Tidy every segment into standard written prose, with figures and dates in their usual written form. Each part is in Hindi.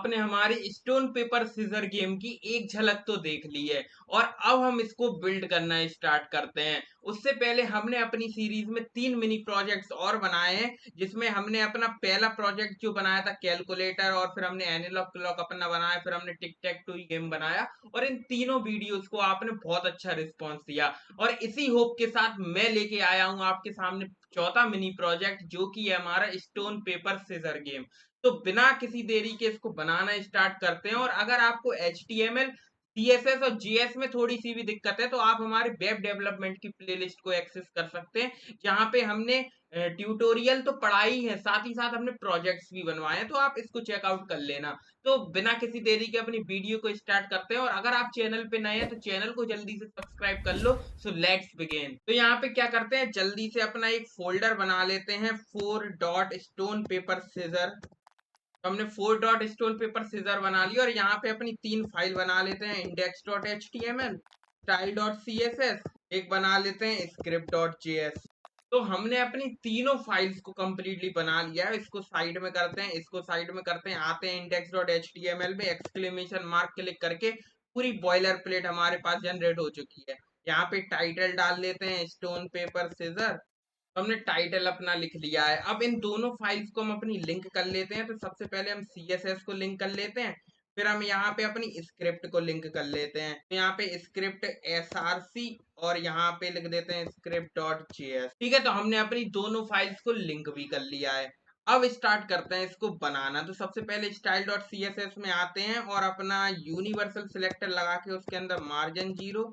आपने हमारी स्टोन पेपर सीजर गेम की एक झलक तो देख ली है और अब हम इसको बिल्ड करना स्टार्ट करते हैं। उससे पहले हमने अपनी सीरीज में 3 मिनी प्रोजेक्ट्स और बनाए हैं, जिसमें हमने अपना पहला प्रोजेक्ट जो बनाया था कैलकुलेटर, और फिर हमने एनालॉग क्लॉक अपना बनाया, फिर हमने टिक टैक टू गेम बनाया, और इन तीनों वीडियोस को आपने बहुत अच्छा रिस्पॉन्स दिया। और इसी होप के साथ मैं लेके आया हूँ आपके सामने चौथा मिनी प्रोजेक्ट, जो कि है हमारा स्टोन पेपर सीजर गेम। तो बिना किसी देरी के इसको बनाना स्टार्ट करते हैं। और अगर आपको HTML, CSS और JS में थोड़ी सी भी दिक्कत है तो आप हमारे वेब डेवलपमेंट की प्लेलिस्ट को एक्सेस कर सकते हैं, जहां पे हमने ट्यूटोरियल तो पढ़ाई है, साथ ही साथ हमने प्रोजेक्ट्स भी बनवाए हैं, तो आप इसको चेकआउट कर लेना। तो बिना किसी देरी के अपनी वीडियो को स्टार्ट करते हैं। और अगर आप चैनल पे नए हैं तो चैनल को जल्दी से सब्सक्राइब कर लो। So let's begin. तो यहाँ पे क्या करते हैं, जल्दी से अपना एक फोल्डर बना लेते हैं, 4 डॉट स्टोन पेपर सीजर। तो हमने 4 डॉट स्टोन पेपर सीजर बना लिया, और यहाँ पे अपनी 3 फाइल बना लेते हैं, index.html, style.css, एक बना लेते हैं script.js। तो हमने अपनी तीनों फाइल्स को कंप्लीटली बना लिया है। इसको साइड में करते हैं, इसको साइड में करते हैं, आते हैं index.html में, एक्सक्लेमेशन मार्क क्लिक करके पूरी बॉयलर प्लेट हमारे पास जनरेट हो चुकी है। यहाँ पे टाइटल डाल लेते हैं स्टोन पेपर सीजर। तो हमने टाइटल अपना लिख लिया है। अब इन दोनों फाइल्स को हम अपनी लिंक कर लेते हैं। तो सबसे पहले हम CSS को लिंक कर लेते हैं, फिर हम यहाँ पे अपनी स्क्रिप्ट को लिंक कर लेते हैं। तो यहाँ पे स्क्रिप्ट SRC, और यहाँ पे लिख देते हैं script.js। ठीक है, तो हमने अपनी दोनों फाइल्स को लिंक भी कर लिया है। अब स्टार्ट करते हैं इसको बनाना। तो सबसे पहले style.css में आते हैं और अपना यूनिवर्सल सिलेक्टर लगा के उसके अंदर मार्जिन 0,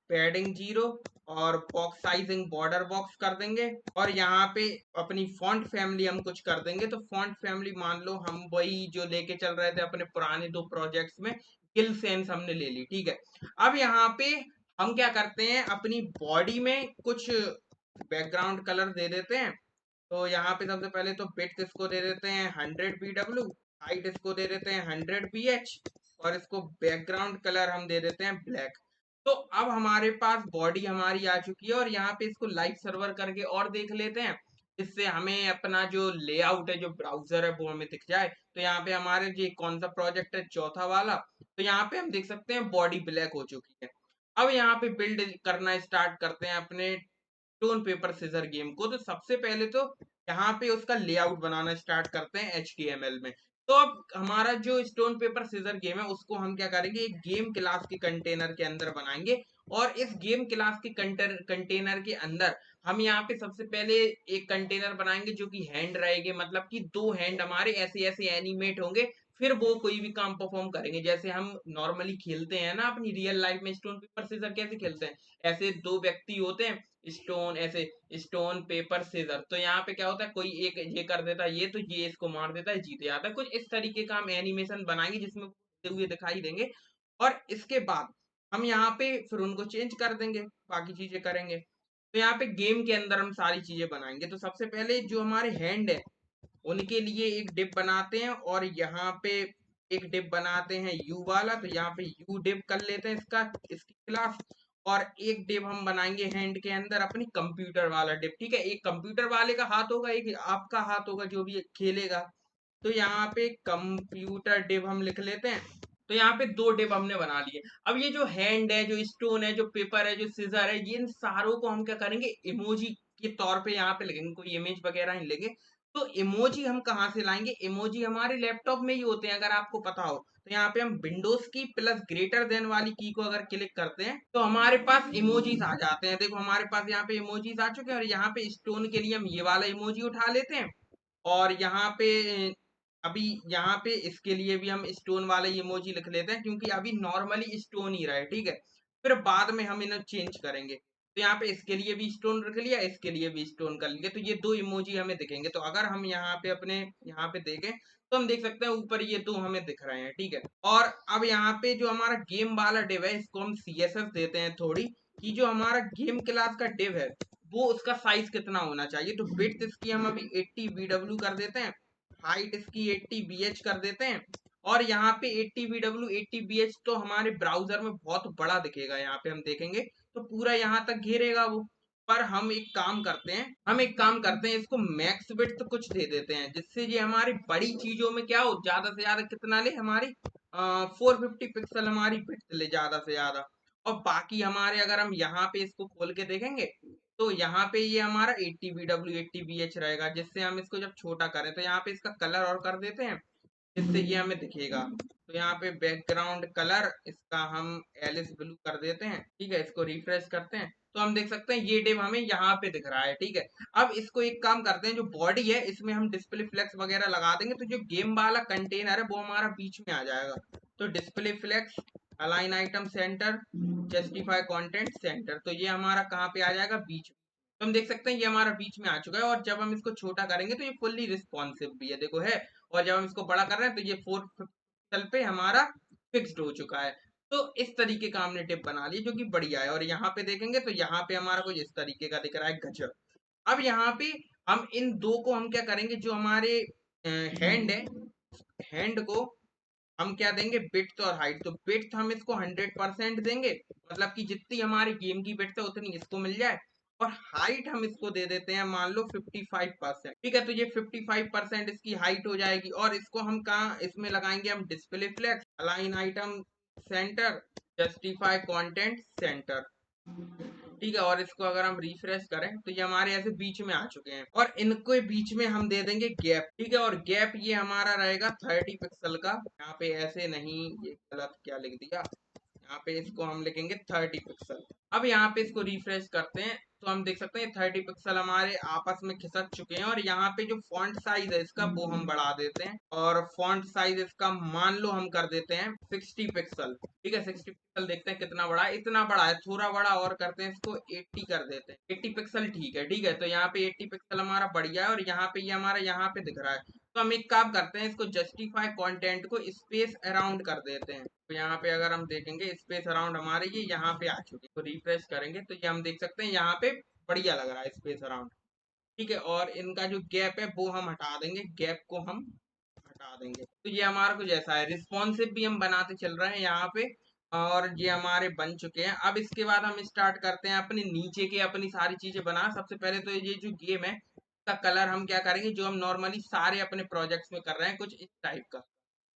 पैडिंग 0, और बॉक्स साइजिंग बॉर्डर बॉक्स कर देंगे। और यहाँ पे अपनी फॉन्ट फैमिली हम कुछ कर देंगे। तो फॉन्ट फैमिली मान लो हम वही जो लेके चल रहे थे अपने पुराने 2 प्रोजेक्ट्स में, किल सेंस हमने ले ली। ठीक है, अब यहाँ पे हम क्या करते हैं, अपनी बॉडी में कुछ बैकग्राउंड कलर दे देते हैं। तो यहाँ पे सबसे पहले तो विड्थ इसको दे देते हैं 100 pw, हाइट इसको दे देते हैं 100 ph, और इसको बैकग्राउंड कलर हम दे देते हैं ब्लैक। तो अब हमारे पास बॉडी हमारी आ चुकी है, और यहाँ पे इसको लाइव सर्वर करके और देख लेते हैं, जिससे हमें अपना जो लेआउट है, जो ब्राउजर है, वो हमें दिख जाए। तो यहाँ पे हमारे जो कौन सा प्रोजेक्ट है, चौथा वाला, तो यहाँ पे हम देख सकते हैं बॉडी ब्लैक हो चुकी है। अब यहाँ पे बिल्ड करना स्टार्ट करते हैं अपने स्टोन पेपर सीजर गेम को। तो सबसे पहले तो यहाँ पे उसका लेआउट बनाना स्टार्ट करते हैं HTML में। तो अब हमारा जो स्टोन पेपर सीजर गेम है उसको हम क्या करेंगे, एक गेम क्लास के कंटेनर के अंदर बनाएंगे। और इस गेम क्लास के कंटेनर के अंदर हम यहाँ पे सबसे पहले एक कंटेनर बनाएंगे जो कि हैंड रहेंगे, मतलब कि 2 हैंड हमारे ऐसे ऐसे एनिमेट होंगे। फिर वो कोई भी काम परफॉर्म करेंगे, जैसे हम नॉर्मली खेलते हैं ना अपनी रियल लाइफ में। स्टोन पेपर सीजर कैसे खेलते हैं, ऐसे 2 व्यक्ति होते हैं, स्टोन ऐसे, स्टोन पेपर सीजर। तो यहाँ पे क्या होता है, कोई एक ये कर देता है, ये तो ये इसको मार देता है, जीत जाता है। कुछ इस तरीके का हम एनिमेशन बनाएंगे जिसमें होते हुए दिखाई देंगे। और इसके बाद हम यहाँ पे फिर उनको चेंज कर देंगे, बाकी चीजें करेंगे। तो यहाँ पे गेम के अंदर हम सारी चीजें बनाएंगे। तो सबसे पहले जो हमारे हैंड है उनके लिए एक डिप बनाते हैं, और यहाँ पे एक डिप बनाते हैं यू वाला। तो यहाँ पे यू डिप कर लेते हैं इसका, इसकी क्लास। और एक डिप हम बनाएंगे हैंड के अंदर अपनी कंप्यूटर वाला डिप। ठीक है, एक कंप्यूटर वाले का हाथ होगा, एक आपका हाथ होगा जो भी खेलेगा। तो यहाँ पे कंप्यूटर डिप हम लिख लेते हैं। तो यहाँ पे 2 डिप हमने बना लिए। अब ये जो हैंड है, जो स्टोन है, जो पेपर है, जो सीजर है, ये इन सारों को हम क्या करेंगे, इमोजी के तौर पे यहाँ पे लिखेंगे, कोई इमेज वगैरह नहीं लेंगे। तो इमोजी हम कहाँ से लाएंगे, इमोजी हमारे लैपटॉप में ही होते हैं, अगर आपको पता हो। तो यहाँ पे हम विंडोज की प्लस ग्रेटर देन वाली की को अगर क्लिक करते हैं तो हमारे पास इमोजीज आ जाते हैं। देखो हमारे पास यहाँ पे इमोजीज आ चुके हैं, और यहाँ पे स्टोन के लिए हम ये वाला इमोजी उठा लेते हैं। और यहाँ पे अभी यहाँ पे इसके लिए भी हम स्टोन वाला इमोजी लिख लेते हैं, क्योंकि अभी नॉर्मली स्टोन ही रहा है। ठीक है, फिर बाद में हम इन्हें चेंज करेंगे। तो यहाँ पे इसके लिए भी स्टोन रख लिया, इसके लिए भी स्टोन कर लेंगे। तो ये 2 इमोजी हमें दिखेंगे। तो अगर हम यहाँ पे अपने यहाँ पे देखें तो हम देख सकते हैं ऊपर ये 2 हमें दिख रहे हैं। ठीक है, और अब यहाँ पे जो हमारा गेम वाला डिव है इसको हम CSS देते हैं थोड़ी, कि जो हमारा गेम क्लास का डिव है वो उसका साइज कितना होना चाहिए। तो विड्थ इसकी हम अभी 80 bw कर देते हैं, हाइट इसकी 80 bh कर देते हैं। और यहाँ पे 80 bw 80 bh तो हमारे ब्राउजर में बहुत बड़ा दिखेगा, यहाँ पे हम देखेंगे तो पूरा यहाँ तक घेरेगा वो। पर हम एक काम करते हैं, इसको मैक्स विड्थ कुछ दे देते हैं, जिससे ये हमारी बड़ी चीजों में क्या हो, ज्यादा से ज्यादा कितना ले, हमारी 450 पिक्सल हमारी विड्थ ले ज्यादा से ज्यादा। और बाकी हमारे अगर हम यहाँ पे इसको खोल के देखेंगे तो यहाँ पे ये हमारा 80 BW 80 BH रहेगा, जिससे हम इसको जब छोटा करें तो यहाँ पे इसका कलर और कर देते हैं, जिससे ये हमें दिखेगा। तो यहाँ पे बैकग्राउंड कलर इसका हम एलिस ब्लू कर देते हैं, ठीक है। इसको रिफ्रेश करते हैं तो हम देख सकते हैं ये डिव हमें यहाँ पे दिख रहा है, ठीक है। अब इसको एक काम करते हैं, जो बॉडी है इसमें हम डिस्प्ले फ्लेक्स वगैरह लगा देंगे, तो जो गेम वाला कंटेनर है वो हमारा बीच में आ जाएगा। तो display flex, align item centre, justify content centre, तो ये हमारा कहाँ पे आ जाएगा, बीच में। तो हम देख सकते हैं ये हमारा बीच में आ चुका है, और जब हम इसको छोटा करेंगे तो ये फुल्ली रिस्पॉन्सिव भी है, देखो है। और जब हम इसको बड़ा कर रहे हैं तो ये 4 पिक्सल पे हमारा फिक्स्ड हो चुका है। तो इस तरीके का हमने टिप बना ली, जो कि बढ़िया है। और यहाँ पे देखेंगे तो यहाँ पे हमारा कुछ इस तरीके का दिख रहा है, गजब। अब यहाँ पे हम इन दो को हम क्या करेंगे, जो हमारे हैंड है, हैंड को हम क्या देंगे, विड्थ और हाइट। तो विड्थ हम इसको 100% देंगे, मतलब कि जितनी हमारी गेम की विड्थ है उतनी इसको मिल जाए। और हाइट हम इसको दे देते हैं मान लो 55%, ठीक है। तो ये 55% इसकी हाइट हो जाएगी। और इसको हम कहाँ इसमें लगाएंगे, हम display flex, align item centre, justify content centre, ठीक है। और इसको अगर हम रिफ्रेश करें तो ये हमारे ऐसे बीच में आ चुके हैं, और इनको बीच में हम दे देंगे गैप, ठीक है। और गैप ये हमारा रहेगा 30 पिक्सल का, यहाँ पे ऐसे नहीं, ये गलत क्या लिख दिया, यहाँ पे इसको हम लिखेंगे 30 पिक्सल। अब यहाँ पे इसको रिफ्रेश करते हैं तो हम देख सकते हैं 30 पिक्सल हमारे आपस में खिसक चुके हैं। और यहाँ पे जो फॉन्ट साइज है इसका वो हम बढ़ा देते हैं, और फॉन्ट साइज इसका मान लो हम कर देते हैं 60 पिक्सल, ठीक है। 60 पिक्सल, देखते हैं कितना बड़ा है, इतना बड़ा है, थोड़ा बड़ा और करते हैं, इसको 80 कर देते हैं, 80 पिक्सल, ठीक है, ठीक है। तो यहाँ पे 80 पिक्सल हमारा बढ़िया है, और यहाँ पे ये हमारा यहाँ पे दिख रहा है। तो हम एक काम करते हैं, इसको जस्टिफाई कंटेंट को स्पेस अराउंड कर देते हैं। तो यहाँ पे अगर हम देखेंगे स्पेस अराउंड हमारे ये यहाँ पे आ चुके, तो रिफ्रेश करेंगे तो ये हम देख सकते हैं यहाँ पे बढ़िया लग रहा है स्पेस अराउंड, ठीक है। और इनका जो गैप है वो हम हटा देंगे, गैप को हम हटा देंगे। तो ये हमारा कुछ ऐसा है, रिस्पॉन्सिव भी हम बनाते चल रहे हैं यहाँ पे। और ये हमारे बन चुके हैं। अब इसके बाद हम स्टार्ट करते हैं अपने नीचे के अपनी सारी चीजें बना। सबसे पहले तो ये जो गेम है इसका कलर हम क्या करेंगे, जो हम नॉर्मली सारे अपने प्रोजेक्ट्स में कर रहे हैं, कुछ इस टाइप का।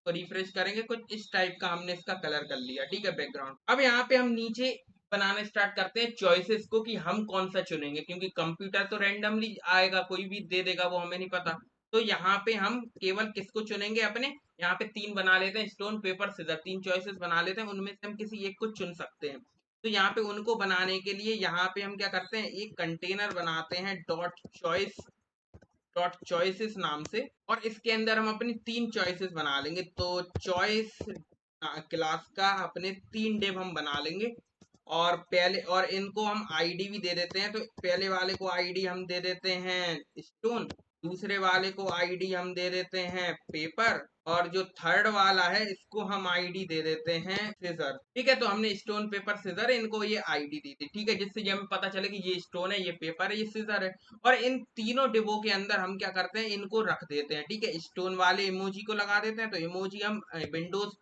तो रिफ्रेश करेंगे, कुछ इस टाइप का हमने इसका कलर कर लिया, ठीक है, बैकग्राउंड। अब यहाँ पे हम नीचे बनाना स्टार्ट करते हैं चॉइसेस को, कि हम कौन सा चुनेंगे, क्योंकि कंप्यूटर तो रैंडमली आएगा, कोई भी दे देगा, वो हमें नहीं पता। तो यहाँ पे हम केवल किसको चुनेंगे, अपने यहाँ पे 3 बना लेते हैं, स्टोन पेपर सीजर, 3 चॉइसेस बना लेते हैं, उनमें से हम किसी एक को चुन सकते हैं। तो यहाँ पे उनको बनाने के लिए यहाँ पे हम क्या करते हैं, एक कंटेनर बनाते हैं डॉट चॉइसेस नाम से, और इसके अंदर हम अपनी 3 चॉइसेस बना लेंगे। तो चॉइस क्लास का अपने 3 डिव हम बना लेंगे, और पहले, और इनको हम आईडी भी दे देते हैं। तो पहले वाले को आईडी हम दे देते हैं स्टोन, दूसरे वाले को आईडी हम दे देते हैं पेपर, और जो थर्ड वाला है इसको हम आईडी दे देते हैं सीजर, ठीक है। तो हमने स्टोन पेपर सीजर इनको ये आईडी दी थी, ठीक है, जिससे ये हमें पता चले कि ये स्टोन है, ये पेपर है, ये सीजर है। और इन तीनों डिब्बों के अंदर हम क्या करते हैं, इनको रख देते हैं, ठीक है। स्टोन वाले इमोजी को लगा देते हैं, तो इमोजी हम विंडोज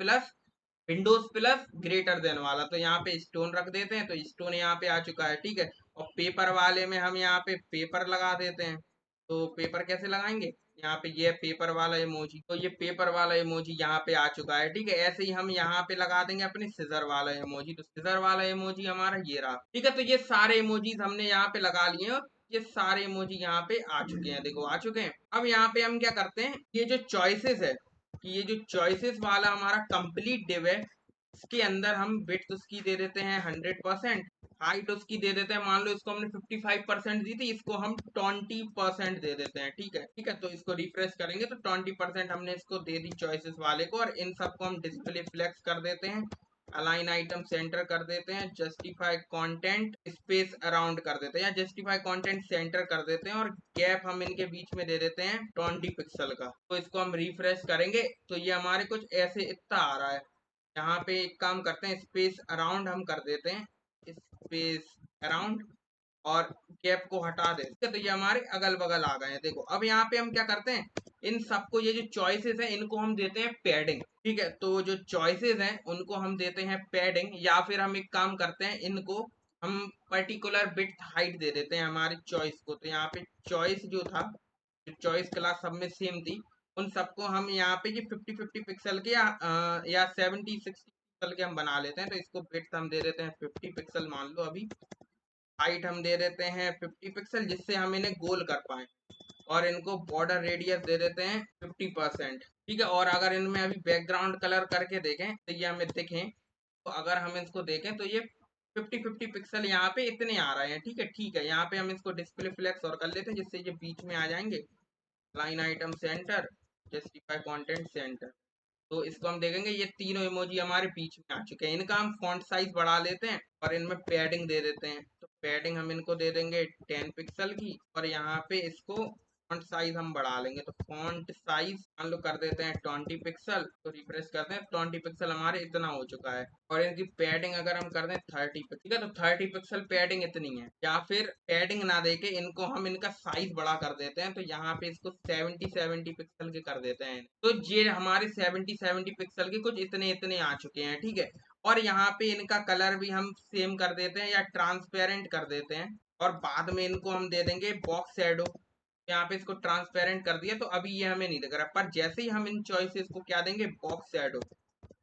प्लस ग्रेटर देन वाला, तो यहाँ पे स्टोन रख देते हैं, तो स्टोन यहाँ पे आ चुका है, ठीक है। और पेपर वाले में हम यहाँ पे पेपर लगा देते हैं। तो पेपर कैसे लगाएंगे, यहाँ पे ये पेपर वाला इमोजी, तो ये पेपर वाला इमोजी यहाँ पे आ चुका है, ठीक है। ऐसे ही हम यहाँ पे लगा देंगे अपने सिजर वाला इमोजी, तो सिजर वाला इमोजी हमारा ये रहा, ठीक है। तो ये सारे इमोजीज हमने यहाँ पे लगा लिए हैं, और ये सारे इमोजी यहाँ पे आ चुके हैं, देखो आ चुके हैं। अब यहाँ पे हम क्या करते हैं, ये जो चॉइसेस है, कि ये जो चॉइसेस वाला हमारा कंप्लीट डिव है, इसके अंदर हम विड्थ उसकी दे देते हैं 100%, हाइट उसकी दे देते हैं, मान लो इसको हमने 55% दी थी, इसको हम 20% दे देते हैं, ठीक है, ठीक है। तो इसको रिफ्रेश करेंगे तो 20% हमने इसको दे दी चॉइसेस वाले को, और इन सबको हम डिस्प्ले फ्लेक्स कर देते हैं, अलाइन आइटम सेंटर कर देते हैं, जस्टिफाई कंटेंट स्पेस अराउंड कर देते हैं, या जस्टिफाई कंटेंट सेंटर कर देते हैं, और गैप हम इनके बीच में दे देते हैं 20 पिक्सल का। तो इसको हम रिफ्रेश करेंगे तो ये हमारे कुछ ऐसे इतना आ रहा है। यहाँ पे एक काम करते हैं, स्पेस अराउंड हम कर देते हैं, स्पेस अराउंड, और गैप को हटा देते हैं, तो ये हमारे अगल बगल आ गए हैं, देखो। अब यहाँ पे हम क्या करते हैं, इन सबको, ये जो चॉइसेस हैं इनको हम देते हैं पैडिंग, ठीक है। तो जो चॉइसेस हैं उनको हम देते हैं पैडिंग, या फिर हम एक काम करते हैं, इनको हम पर्टिकुलर बिट हाइट दे देते हैं हमारे चॉइस को। तो यहाँ पे चॉइस जो था, चॉइस क्लास सब में सेम थी, उन सबको हम यहाँ पे ये 50-50 पिक्सल के या 70-60 पिक्सल के हम बना लेते हैं। तो इसको बिट्स हम दे देते हैं 50 पिक्सल मान लो अभी। हाइट हम दे देते हैं 50 पिक्सल, जिससे हम इन्हें गोल कर पाए। और इनको बॉर्डर रेडियस दे देते हैं 50%। ठीक है, और अगर इनमें अभी बैकग्राउंड कलर करके देखें तो ये हमें दिखें, तो अगर हम इसको देखें तो ये 50-50 पिक्सल यहाँ पे इतने आ रहे हैं। ठीक है, यहाँ पे हम इसको डिस्प्ले फ्लेक्स और कर लेते हैं, जिससे ये बीच में आ जाएंगे। Line item centre, justify content centre. तो इसको हम देखेंगे ये तीनों इमोजी हमारे बीच में आ चुके हैं। इनका हम फॉन्ट साइज बढ़ा लेते हैं और इनमें पैडिंग दे देते हैं। तो पैडिंग हम इनको दे देंगे 10 पिक्सल की, और यहाँ पे इसको फॉन्ट साइज हम बढ़ा लेंगे। तो फॉन्ट साइज मान लो कर देते हैं 20 पिक्सल। तो रिफ्रेश करते हैं, 20 पिक्सल हमारे इतना हो चुका है। और इनकी पैडिंग अगर हम कर दें 30 पिक्सल, ठीक है, तो 30 पिक्सल पैडिंग इतनी है। या फिर पैडिंग ना देके इनको हम इनका साइज बड़ा कर देते हैं। तो यहाँ पे इसको 70 पिक्सल के कर देते हैं। तो ये हमारे 70 पिक्सल के कुछ इतने इतने आ चुके हैं। ठीक है, और यहाँ पे इनका कलर भी हम सेम कर देते हैं या ट्रांसपेरेंट कर देते हैं। और बाद में इनको हम दे देंगे बॉक्स शैडो। यहाँ पे इसको ट्रांसपेरेंट कर दिया, तो अभी ये हमें नहीं दिख रहा, पर जैसे ही हम इन चॉइसेस को क्या देंगे, बॉक्स शैडो।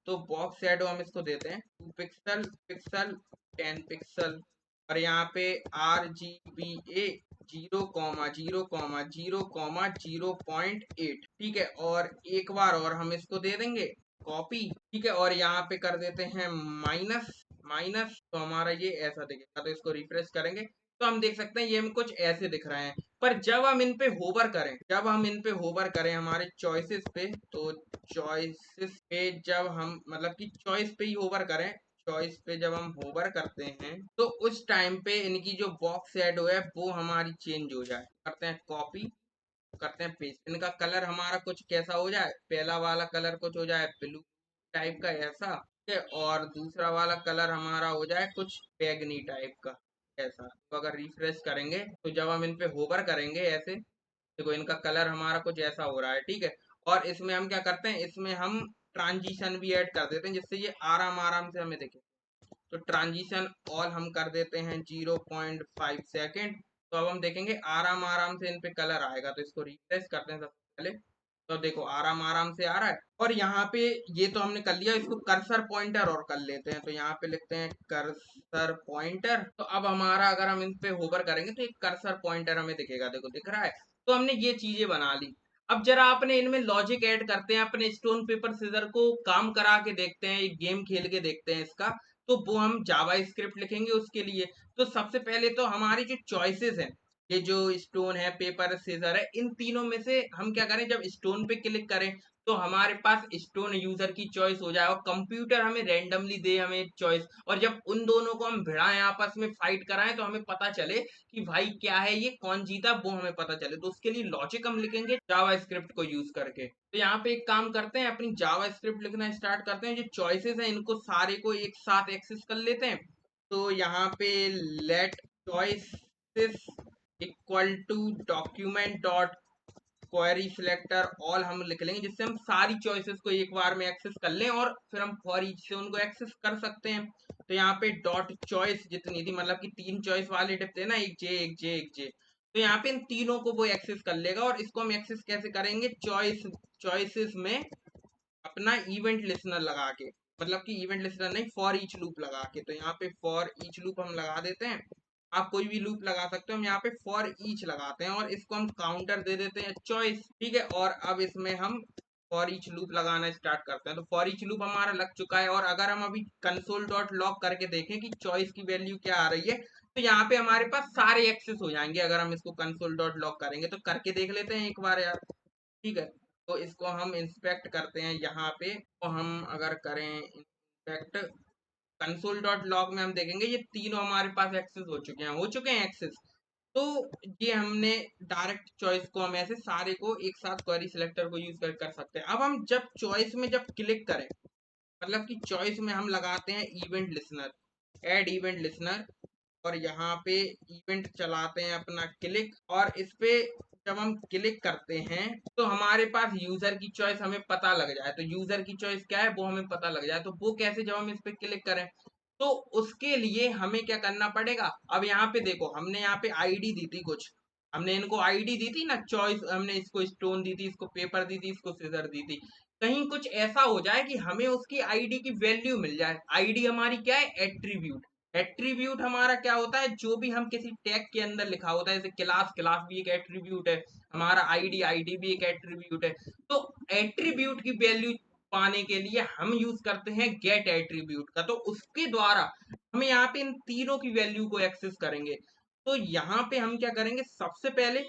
तो बॉक्स शैडो हम इसको देते हैं 2 पिक्सल पिक्सल 10 पिक्सल। और यहाँ पे RGBA 0,0,0,0.8। ठीक है, और एक बार और हम इसको दे देंगे कॉपी। ठीक है, और यहाँ पे कर देते हैं माइनस माइनस। तो हमारा ये ऐसा दिखेगा। तो इसको रिफ्रेश करेंगे तो हम देख सकते हैं ये हमें कुछ ऐसे दिख रहे हैं। पर जब हम इन पे होवर करें हमारे चॉइसेस पे, तो चॉइसेस पे जब हम मतलब कि चॉइस पे ही होवर करें, चॉइस पे जब हम होवर करते हैं तो उस टाइम पे इनकी जो बॉक्स शैडो है वो हमारी चेंज हो जाए। करते हैं कॉपी, करते हैं पेस्ट। इनका कलर हमारा कुछ कैसा हो जाए, पहला वाला कलर कुछ हो जाए ब्लू टाइप का ऐसा, ठीक है, और दूसरा वाला कलर हमारा हो जाए कुछ बैगनी टाइप का ऐसा। तो अगर रिफ्रेश करेंगे तो जब हम इन पे होवर करेंगे ऐसे, देखो इनका कलर हमारा कुछ ऐसा हो रहा है। ठीक है, और इसमें हम क्या करते हैं, इसमें हम ट्रांजिशन भी ऐड कर देते हैं, जिससे ये आराम आराम से हमें दिखे। तो ट्रांजिशन ऑल हम कर देते हैं 0.5 सेकेंड। तो अब हम देखेंगे आराम आराम से इन पे कलर आएगा। तो इसको रिफ्रेश करते हैं सबसे पहले, तो देखो आराम आराम से आ रहा है। और यहाँ पे ये तो हमने कर लिया, इसको कर्सर पॉइंटर और कर लेते हैं। तो यहाँ पे लिखते हैं कर्सर पॉइंटर। तो अब हमारा अगर हम इन पे होवर करेंगे तो एक कर्सर पॉइंटर हमें दिखेगा, देखो दिख रहा है। तो हमने ये चीजें बना ली। अब जरा अपने इनमें लॉजिक ऐड करते हैं, अपने स्टोन पेपर सीजर को काम करा के देखते हैं, एक गेम खेल के देखते हैं इसका। तो वो हम जावा स्क्रिप्ट लिखेंगे उसके लिए। तो सबसे पहले तो हमारी जो चॉइसेस हैं, ये जो स्टोन है पेपर सीजर है, इन तीनों में से हम क्या करें, जब स्टोन पे क्लिक करें तो हमारे पास स्टोन यूजर की चॉइस हो जाए और कंप्यूटर हमें रैंडमली दे हमें चॉइस। और जब उन दोनों को हम भिड़ाएं, आपस में फाइट कराएं, तो हमें पता चले कि भाई क्या है, ये कौन जीता, वो हमें पता चले। तो उसके लिए लॉजिक हम लिखेंगे जावा स्क्रिप्ट को यूज करके। तो यहाँ पे एक काम करते हैं, अपनी जावा स्क्रिप्ट लिखना स्टार्ट करते हैं। जो चॉइसेस हैं इनको सारे को एक साथ एक्सेस कर लेते हैं। तो यहाँ पे let choices equal to document dot query selector all हम लिख लेंगे, जिससे हम सारी चॉइसेस को एक बार में एक्सेस कर लें और फिर हम फॉर ईच से उनको एक्सेस कर सकते हैं। तो यहाँ पे डॉट चॉइस जितनी थी, मतलब कि 3 चॉइस वाले डिप थे ना, एक जे एक जे एक जे, तो यहाँ पे इन तीनों को वो एक्सेस कर लेगा। और इसको हम एक्सेस कैसे करेंगे, चॉइसेस में अपना इवेंट लिसनर लगा के, मतलब कि इवेंट लिसनर नहीं, फॉर ईच लूप लगा के। तो यहाँ पे फॉर ईच लूप हम लगा देते हैं। आप कोई भी लूप लगा सकते हो, हम यहाँ पे फॉर ईच लगाते हैं और इसको हम काउंटर दे देते हैं चॉइस। ठीक है, और अब इसमें हम फॉर ईच लूप लगाना स्टार्ट करते हैं। तो फॉर ईच लूप हमारा लग चुका है। और अगर हम अभी कंसोल डॉट लॉग करके देखें कि चॉइस की वैल्यू क्या आ रही है, तो यहाँ पे हमारे पास सारे एक्सेस हो जाएंगे। अगर हम इसको कंसोल डॉट लॉग करेंगे, तो करके देख लेते हैं एक बार यार। ठीक है, तो इसको हम इंस्पेक्ट करते हैं यहाँ पे। तो हम अगर करें इंस्पेक्ट कंसोल डॉट लॉग में, हम देखेंगे ये तीनों हमारे पास एक्सेस हो चुके हैं एक्सेस। तो ये हमने डायरेक्ट चॉइस को हम ऐसे सारे को एक साथ क्वेरी सिलेक्टर को यूज कर सकते हैं। अब हम जब चॉइस में जब क्लिक करें, मतलब कि चॉइस में हम लगाते हैं event listener, add event listener, और यहाँ पे इवेंट चलाते हैं अपना क्लिक। और इस पे जब हम क्लिक करते हैं तो हमारे पास यूजर की चॉइस हमें पता लग जाए। तो यूजर की चॉइस क्या है वो हमें पता लग जाए। तो वो कैसे, जब हम इस पे क्लिक करें तो उसके लिए हमें क्या करना पड़ेगा, अब यहाँ पे देखो हमने यहाँ पे आईडी दी थी कुछ, हमने इनको आईडी दी थी ना, चॉइस, हमने इसको स्टोन दी थी, इसको पेपर दी थी, इसको सीजर दी थी। कहीं कुछ ऐसा हो जाए कि हमें उसकी आईडी की वैल्यू मिल जाए। आईडी हमारी क्या है, एट्रीब्यूट। एट्रीब्यूट हमारा क्या होता है, जो भी हम किसी टैग के अंदर लिखा होता है, जैसे क्लास, क्लास भी एक एट्रीब्यूट है, हमारा आईडी, आईडी भी एक एट्रीब्यूट है। तो एट्रीब्यूट की वैल्यू पाने के लिए हम यूज करते हैं गेट एट्रीब्यूट का। तो उसके द्वारा हम यहाँ पे इन तीनों की वैल्यू को एक्सेस करेंगे। तो यहाँ पे हम क्या करेंगे, सबसे पहले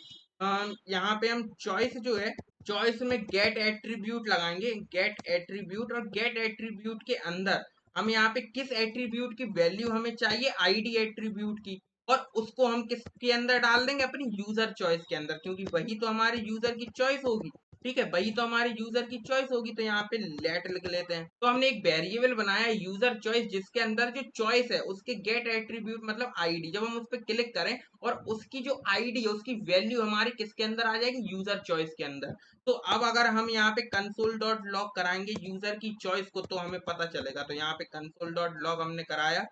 यहाँ पे हम चॉइस जो है, चॉइस में गेट एट्रीब्यूट लगाएंगे, गेट एट्रीब्यूट, और गेट एट्रीब्यूट के अंदर हम यहाँ पे किस एट्रीब्यूट की वैल्यू हमें चाहिए, आईडी एट्रीब्यूट की, और उसको हम किसके अंदर डाल देंगे, अपनी यूजर चॉइस के अंदर, क्योंकि वही तो हमारे यूजर की चॉइस होगी। ठीक है, वही तो हमारी यूजर की चॉइस होगी। तो यहाँ पे लेट लिख लेते हैं। तो हमने एक वेरिएबल बनाया है यूजर चॉइस, जिसके अंदर जो चॉइस है उसके गेट एट्रीब्यूट मतलब आईडी, जब हम उस पर क्लिक करें और उसकी जो आईडी है उसकी वैल्यू हमारी किसके अंदर आ जाएगी, यूजर चॉइस के अंदर। तो अब अगर हम यहाँ पे कंसोल डॉट लॉग कराएंगे यूजर की चॉइस को, तो हमें पता चलेगा। तो यहाँ पे कंसोल डॉट लॉग हमने कराया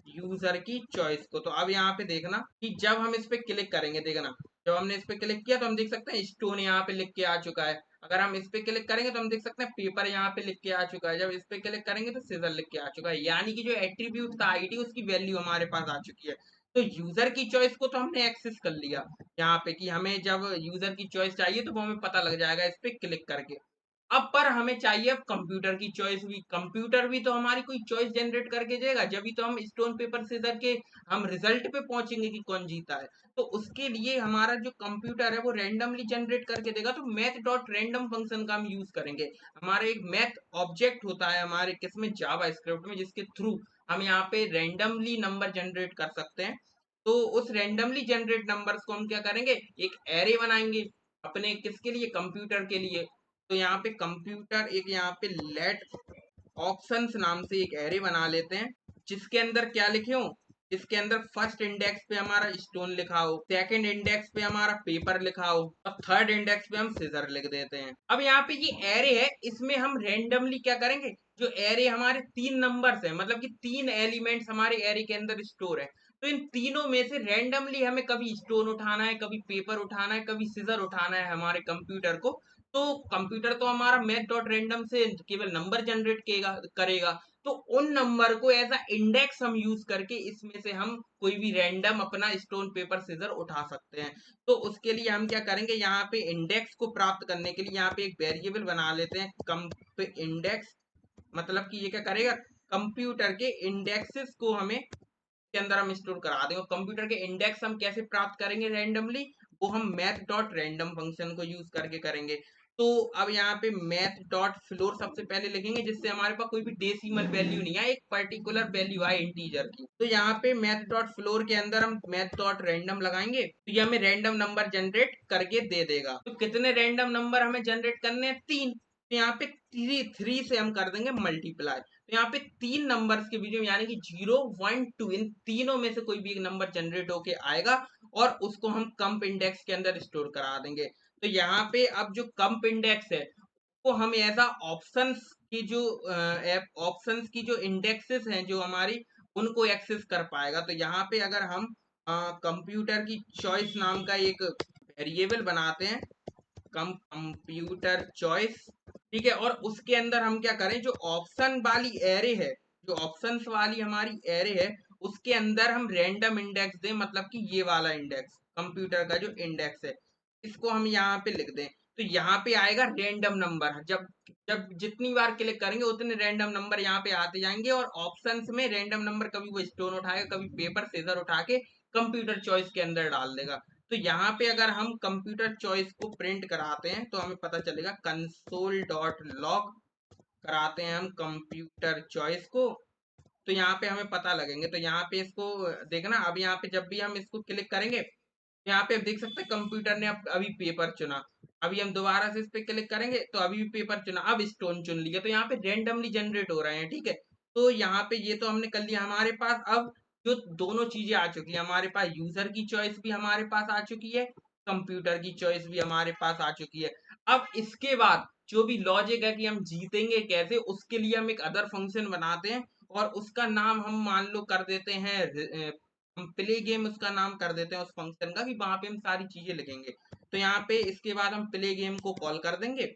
यूजर की चॉइस को। तो अब यहाँ पे देखना कि जब हम इस पे क्लिक करेंगे, देखना जब हमने इस पे क्लिक किया तो हम देख सकते हैं स्टोन यहाँ पे लिख के आ चुका है। अगर हम इस पे क्लिक करेंगे तो हम देख सकते हैं पेपर यहाँ पे लिख के आ चुका है। जब इस पे क्लिक करेंगे तो सीजर लिख के आ चुका है, यानी कि जो एट्रीब्यूट था आईडी, उसकी वैल्यू हमारे पास आ चुकी है। तो यूजर की चॉइस को तो हमने एक्सेस कर लिया यहाँ पे, कि हमें जब यूजर की चॉइस चाहिए तो वो हमें पता लग जाएगा इस पे क्लिक करके। अब पर हमें चाहिए अब कंप्यूटर की चॉइस भी। कंप्यूटर भी तो हमारी कोई चॉइस जनरेट करके देगा, जब भी तो हम स्टोन पेपर सीजर के हम रिजल्ट पे पहुंचेंगे कि कौन जीता है। तो उसके लिए हमारा जो कंप्यूटर है वो रैंडमली जनरेट करके देगा। तो मैथ डॉट रैंडम फंक्शन का हम यूज करेंगे। हमारा एक मैथ ऑब्जेक्ट होता है हमारे किसमें, जावा स्क्रिप्ट में, जिसके थ्रू हम यहाँ पे रैंडमली नंबर जनरेट कर सकते हैं। तो उस रैंडमली जनरेट नंबर्स को हम क्या करेंगे, एक एरे बनाएंगे अपने किसके लिए, कंप्यूटर के लिए। तो यहाँ पे कंप्यूटर, एक यहाँ पे लेट ऑप्शंस नाम से एक एरे बना लेते हैं, जिसके अंदर क्या लिखे हो, इसके अंदर फर्स्ट इंडेक्स पे हमारा स्टोन लिखा हो, सेकंड इंडेक्स पे हमारा पेपर लिखा हो, और थर्ड इंडेक्स पे हम सीजर लिख देते हैं। अब यहाँ पे ये एरे है, इसमें हम रेंडमली क्या करेंगे, जो एरे हमारे तीन नंबर्स है, मतलब कि तीन एलिमेंट्स हमारे एरे के अंदर स्टोर है, तो इन तीनों में से रेंडमली हमें कभी स्टोन उठाना है, कभी पेपर उठाना है, कभी सीजर उठाना है हमारे कंप्यूटर को। तो कंप्यूटर तो हमारा मैथ डॉट रैंडम से केवल नंबर जनरेट करेगा। तो उन नंबर को एज अ इंडेक्स हम यूज करके इसमें से हम कोई भी रैंडम अपना स्टोन पेपर सीजर उठा सकते हैं। तो उसके लिए हम क्या करेंगे, यहाँ पे इंडेक्स को प्राप्त करने के लिए यहाँ पे एक वेरिएबल बना लेते हैं, कंप इंडेक्स। मतलब कि ये क्या करेगा, कंप्यूटर के इंडेक्सेस को हमें के अंदर हम स्टोर करा देंगे। कंप्यूटर के इंडेक्स हम कैसे प्राप्त करेंगे रैंडमली, वो हम मैथ डॉट रैंडम फंक्शन को यूज करके करेंगे। तो अब यहाँ पे मैथ डॉट फ्लोर सबसे पहले लिखेंगे, जिससे हमारे पास कोई भी डेसिमल वैल्यू नहीं है, एक पर्टिकुलर वैल्यू आए इंटीजर की। तो यहाँ पे मैथ डॉट फ्लोर के अंदर हम मैथ डॉट रैंडम लगाएंगे, तो ये हमें रैंडम नंबर जनरेट करके दे देगा। तो कितने रैंडम नंबर हमें जनरेट करने हैं, तीन। तो यहाँ पे थ्री से हम कर देंगे मल्टीप्लाई। तो यहाँ पे तीन नंबर्स के बीच में, यानी कि 0 1 2, इन तीनों में से कोई भी एक नंबर जनरेट होके आएगा और उसको हम कंप इंडेक्स के अंदर स्टोर करा देंगे। तो यहाँ पे अब जो कंप इंडेक्स है वो हम ऐसा ऑप्शंस की जो ऑप्शंस की जो इंडेक्सेस हैं जो हमारी, उनको एक्सेस कर पाएगा। तो यहाँ पे अगर हम कंप्यूटर की चॉइस नाम का एक वेरिएबल बनाते हैं, कंप्यूटर चॉइस, ठीक है, और उसके अंदर हम क्या करें, जो ऑप्शन वाली एरे है, जो ऑप्शंस वाली हमारी एरे है, उसके अंदर हम रैंडम इंडेक्स दें, मतलब कि ये वाला इंडेक्स, कंप्यूटर का जो इंडेक्स है, इसको हम यहाँ पे लिख दें। तो यहाँ पे आएगा रैंडम नंबर, जब जब जितनी बार क्लिक करेंगे उतने रैंडम नंबर यहाँ पे आते जाएंगे, और ऑप्शंस में रैंडम नंबर कभी वो स्टोन उठाएगा, कभी पेपर सीजर उठा के कंप्यूटर चॉइस के अंदर डाल देगा। तो यहाँ पे अगर हम कंप्यूटर चॉइस को प्रिंट कराते हैं तो हमें पता चलेगा, कंसोल डॉट लॉग कराते हैं हम कंप्यूटर चॉइस को, तो यहाँ पे हमें पता लगेंगे। तो यहाँ पे इसको देखना, अब यहाँ पे जब भी हम इसको क्लिक करेंगे, यहाँ पे आप देख सकते हैं कंप्यूटर ने अभी पेपर चुना। अभी हम दोबारा से इस पे क्लिक करेंगे तो अभी भी पेपर चुना, अब स्टोन चुन लिया। तो यहाँ पे रेंडमली जनरेट हो रहे हैं, ठीक है। तो यहाँ पे ये तो हमने कर लिया, हमारे पास अब जो दोनों चीजें आ चुकी है, हमारे पास यूजर की चॉइस भी हमारे पास आ चुकी है, कंप्यूटर की चॉइस भी हमारे पास आ चुकी है। अब इसके बाद जो भी लॉजिक है कि हम जीतेंगे कैसे, उसके लिए हम एक अदर फंक्शन बनाते हैं, और उसका नाम हम मान लो कर देते हैं हम प्ले गेम उसका नाम कर देते हैं उस फंक्शन का, कि वहां पे हम सारी चीजें लिखेंगे। तो यहाँ पे इसके बाद हम प्ले गेम को कॉल कर देंगे,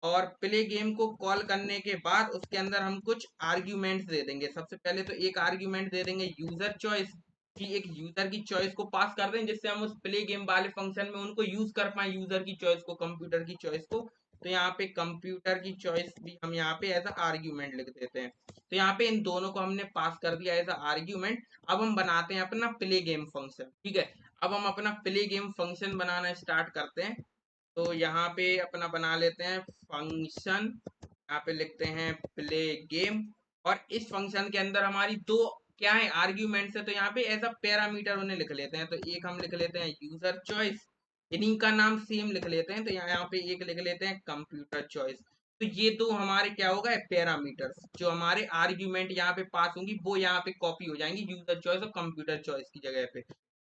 और प्ले गेम को कॉल करने के बाद उसके अंदर हम कुछ आर्ग्यूमेंट्स दे देंगे। सबसे पहले तो एक आर्ग्यूमेंट दे देंगे यूजर चॉइस, कि एक यूजर की चॉइस को पास कर दें, जिससे हम उस प्ले गेम वाले फंक्शन में उनको यूज कर पाए, यूजर की चॉइस को, कंप्यूटर की चॉइस को। तो यहाँ पे कंप्यूटर की चॉइस भी हम यहाँ पे एज आर्ग्यूमेंट लिख देते हैं। तो यहाँ पे इन दोनों को हमने पास कर दिया एज आर्ग्यूमेंट। अब हम बनाते हैं अपना प्ले गेम फंक्शन। ठीक है, अब हम अपना प्ले गेम फंक्शन बनाना स्टार्ट करते हैं। तो यहाँ पे अपना बना लेते हैं फंक्शन, यहाँ पे लिखते हैं प्ले गेम, और इस फंक्शन के अंदर हमारी दो क्या है आर्ग्यूमेंट्स है, तो यहाँ पे एज अ पैरामीटर उन्हें लिख लेते हैं। तो एक हम लिख लेते हैं यूजर चॉइस, इन्हीं का नाम सेम लिख लेते हैं। तो यहाँ पे एक लिख लेते हैं कंप्यूटर चॉइस। तो ये दो हमारे क्या होगा पैरामीटर्स, जो हमारे आर्ग्यूमेंट यहाँ पे पास होंगी वो यहाँ पे कॉपी हो जाएंगी यूजर चॉइस और कंप्यूटर चॉइस की जगह पे।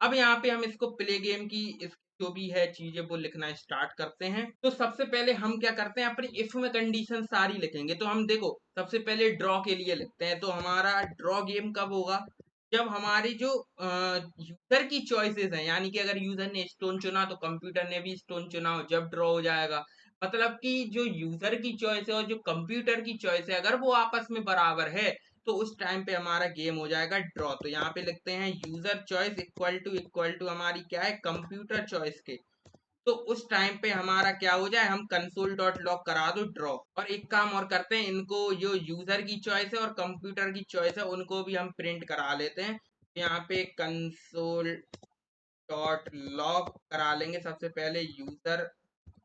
अब यहाँ पे हम इसको प्ले गेम की जो भी है चीजें वो लिखना स्टार्ट करते हैं। तो सबसे पहले हम क्या करते हैं, अपनी इफ में कंडीशन सारी लिखेंगे। तो हम देखो सबसे पहले ड्रॉ के लिए लिखते हैं। तो हमारा ड्रॉ गेम कब होगा, जब हमारी जो यूजर की चॉइसेस हैं, यानी कि अगर यूजर ने स्टोन चुना तो कंप्यूटर ने भी स्टोन चुना हो, जब ड्रॉ हो जाएगा। मतलब कि जो यूजर की चॉइस है और जो कंप्यूटर की चॉइस है, अगर वो आपस में बराबर है तो उस टाइम पे हमारा गेम हो जाएगा ड्रॉ। तो यहाँ पे लिखते हैं यूजर चॉइस इक्वल टू हमारी क्या है कंप्यूटर चॉइस के। तो उस टाइम पे हमारा क्या हो जाए, हम कंसोल डॉट लॉग करा दो ड्रॉ। और एक काम और करते हैं, इनको जो यूजर की चॉइस है और कंप्यूटर की चॉइस है उनको भी हम प्रिंट करा लेते हैं। यहाँ पे कंसोल डॉट लॉग करा लेंगे। सबसे पहले यूजर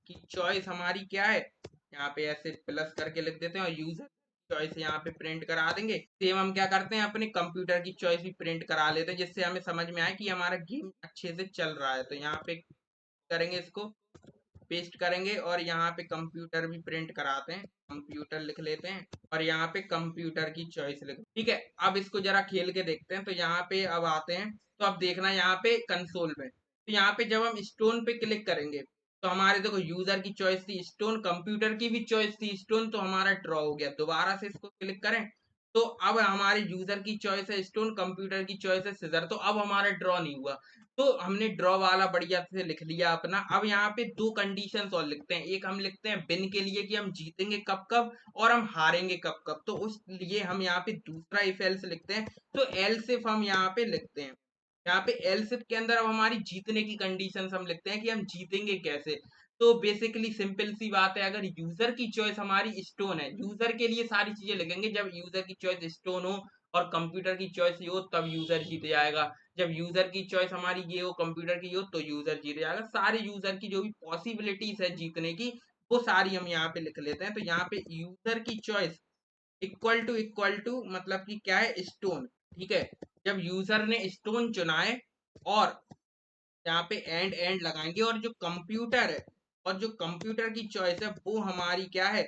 की चॉइस हमारी क्या है, यहाँ पे ऐसे प्लस करके लिख देते हैं, और यूजर चॉइस यहाँ पे प्रिंट करा देंगे। सेम हम क्या करते हैं, अपने कंप्यूटर की चॉइस भी प्रिंट करा लेते हैं, जिससे हमें समझ में आए कि हमारा गेम अच्छे से चल रहा है। तो यहाँ पे करेंगे, इसको पेस्ट करेंगे, और यहाँ पे कंप्यूटर भी प्रिंट कराते हैं, कंप्यूटर लिख लेते हैं, और यहाँ पे कंप्यूटर की चॉइस लिख। ठीक है, अब इसको जरा खेल के देखते हैं। तो यहाँ पे अब आते हैं, तो अब देखना यहाँ पे कंसोल में, तो यहाँ पे जब हम स्टोन पे क्लिक करेंगे तो हमारे देखो यूजर की चॉइस थी स्टोन, कंप्यूटर की भी चॉइस थी स्टोन, तो हमारा ड्रॉ हो गया। दोबारा से इसको क्लिक करें तो अब हमारे यूजर की चॉइस है स्टोन, कंप्यूटर की चॉइस है सीजर, तो अब हमारा ड्रॉ नहीं हुआ। तो हमने ड्रॉ वाला बढ़िया से लिख लिया अपना। अब यहाँ पे दो कंडीशंस और लिखते हैं, एक हम लिखते हैं बिन के लिए कि हम जीतेंगे कब कब और हम हारेंगे कब कब। तो उस लिए हम यहाँ पे दूसरा इफ एल्स लिखते हैं। तो एल्स इफ हम यहाँ पे लिखते हैं, यहाँ पे एल्स इफ के अंदर अब हमारी जीतने की कंडीशंस हम लिखते हैं कि हम जीतेंगे कैसे। तो बेसिकली सिंपल सी बात है, अगर यूजर की चॉइस हमारी स्टोन है, यूजर के लिए सारी चीजें लिखेंगे, जब यूजर की चॉइस स्टोन हो और कंप्यूटर की चॉइस ये हो तब यूजर जीत जाएगा। जब यूजर की चॉइस हमारी ये हो कंप्यूटर की हो तो यूजर जीत जाएगा। सारे यूजर की जो भी पॉसिबिलिटीज है जीतने की वो सारी हम यहाँ पे लिख लेते हैं। तो यहाँ पे यूजर की चॉइस इक्वल टू मतलब कि क्या है स्टोन। ठीक है, जब यूजर ने स्टोन चुना है, और यहाँ पे एंड एंड लगाएंगे, और जो कंप्यूटर है और जो कंप्यूटर की चॉइस है वो हमारी क्या है,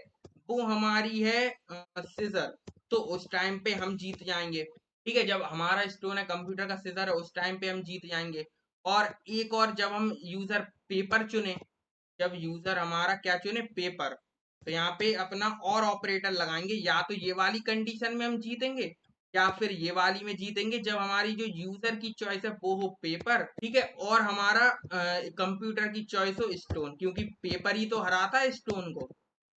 वो हमारी है सीजर। तो उस टाइम पे हम जीत जाएंगे। ठीक है, जब हमारा स्टोन है कंप्यूटर का सीजर है उस टाइम पे हम जीत जाएंगे। और एक और, जब हम यूजर पेपर चुने, जब यूजर हमारा क्या चुने पेपर, तो यहाँ पे अपना और ऑपरेटर लगाएंगे, या तो ये वाली कंडीशन में हम जीतेंगे या फिर ये वाली में जीतेंगे, जब हमारी जो यूजर की चॉइस है वो हो पेपर। ठीक है, और हमारा कंप्यूटर की चॉइस हो स्टोन, क्योंकि पेपर ही तो हराता है स्टोन को।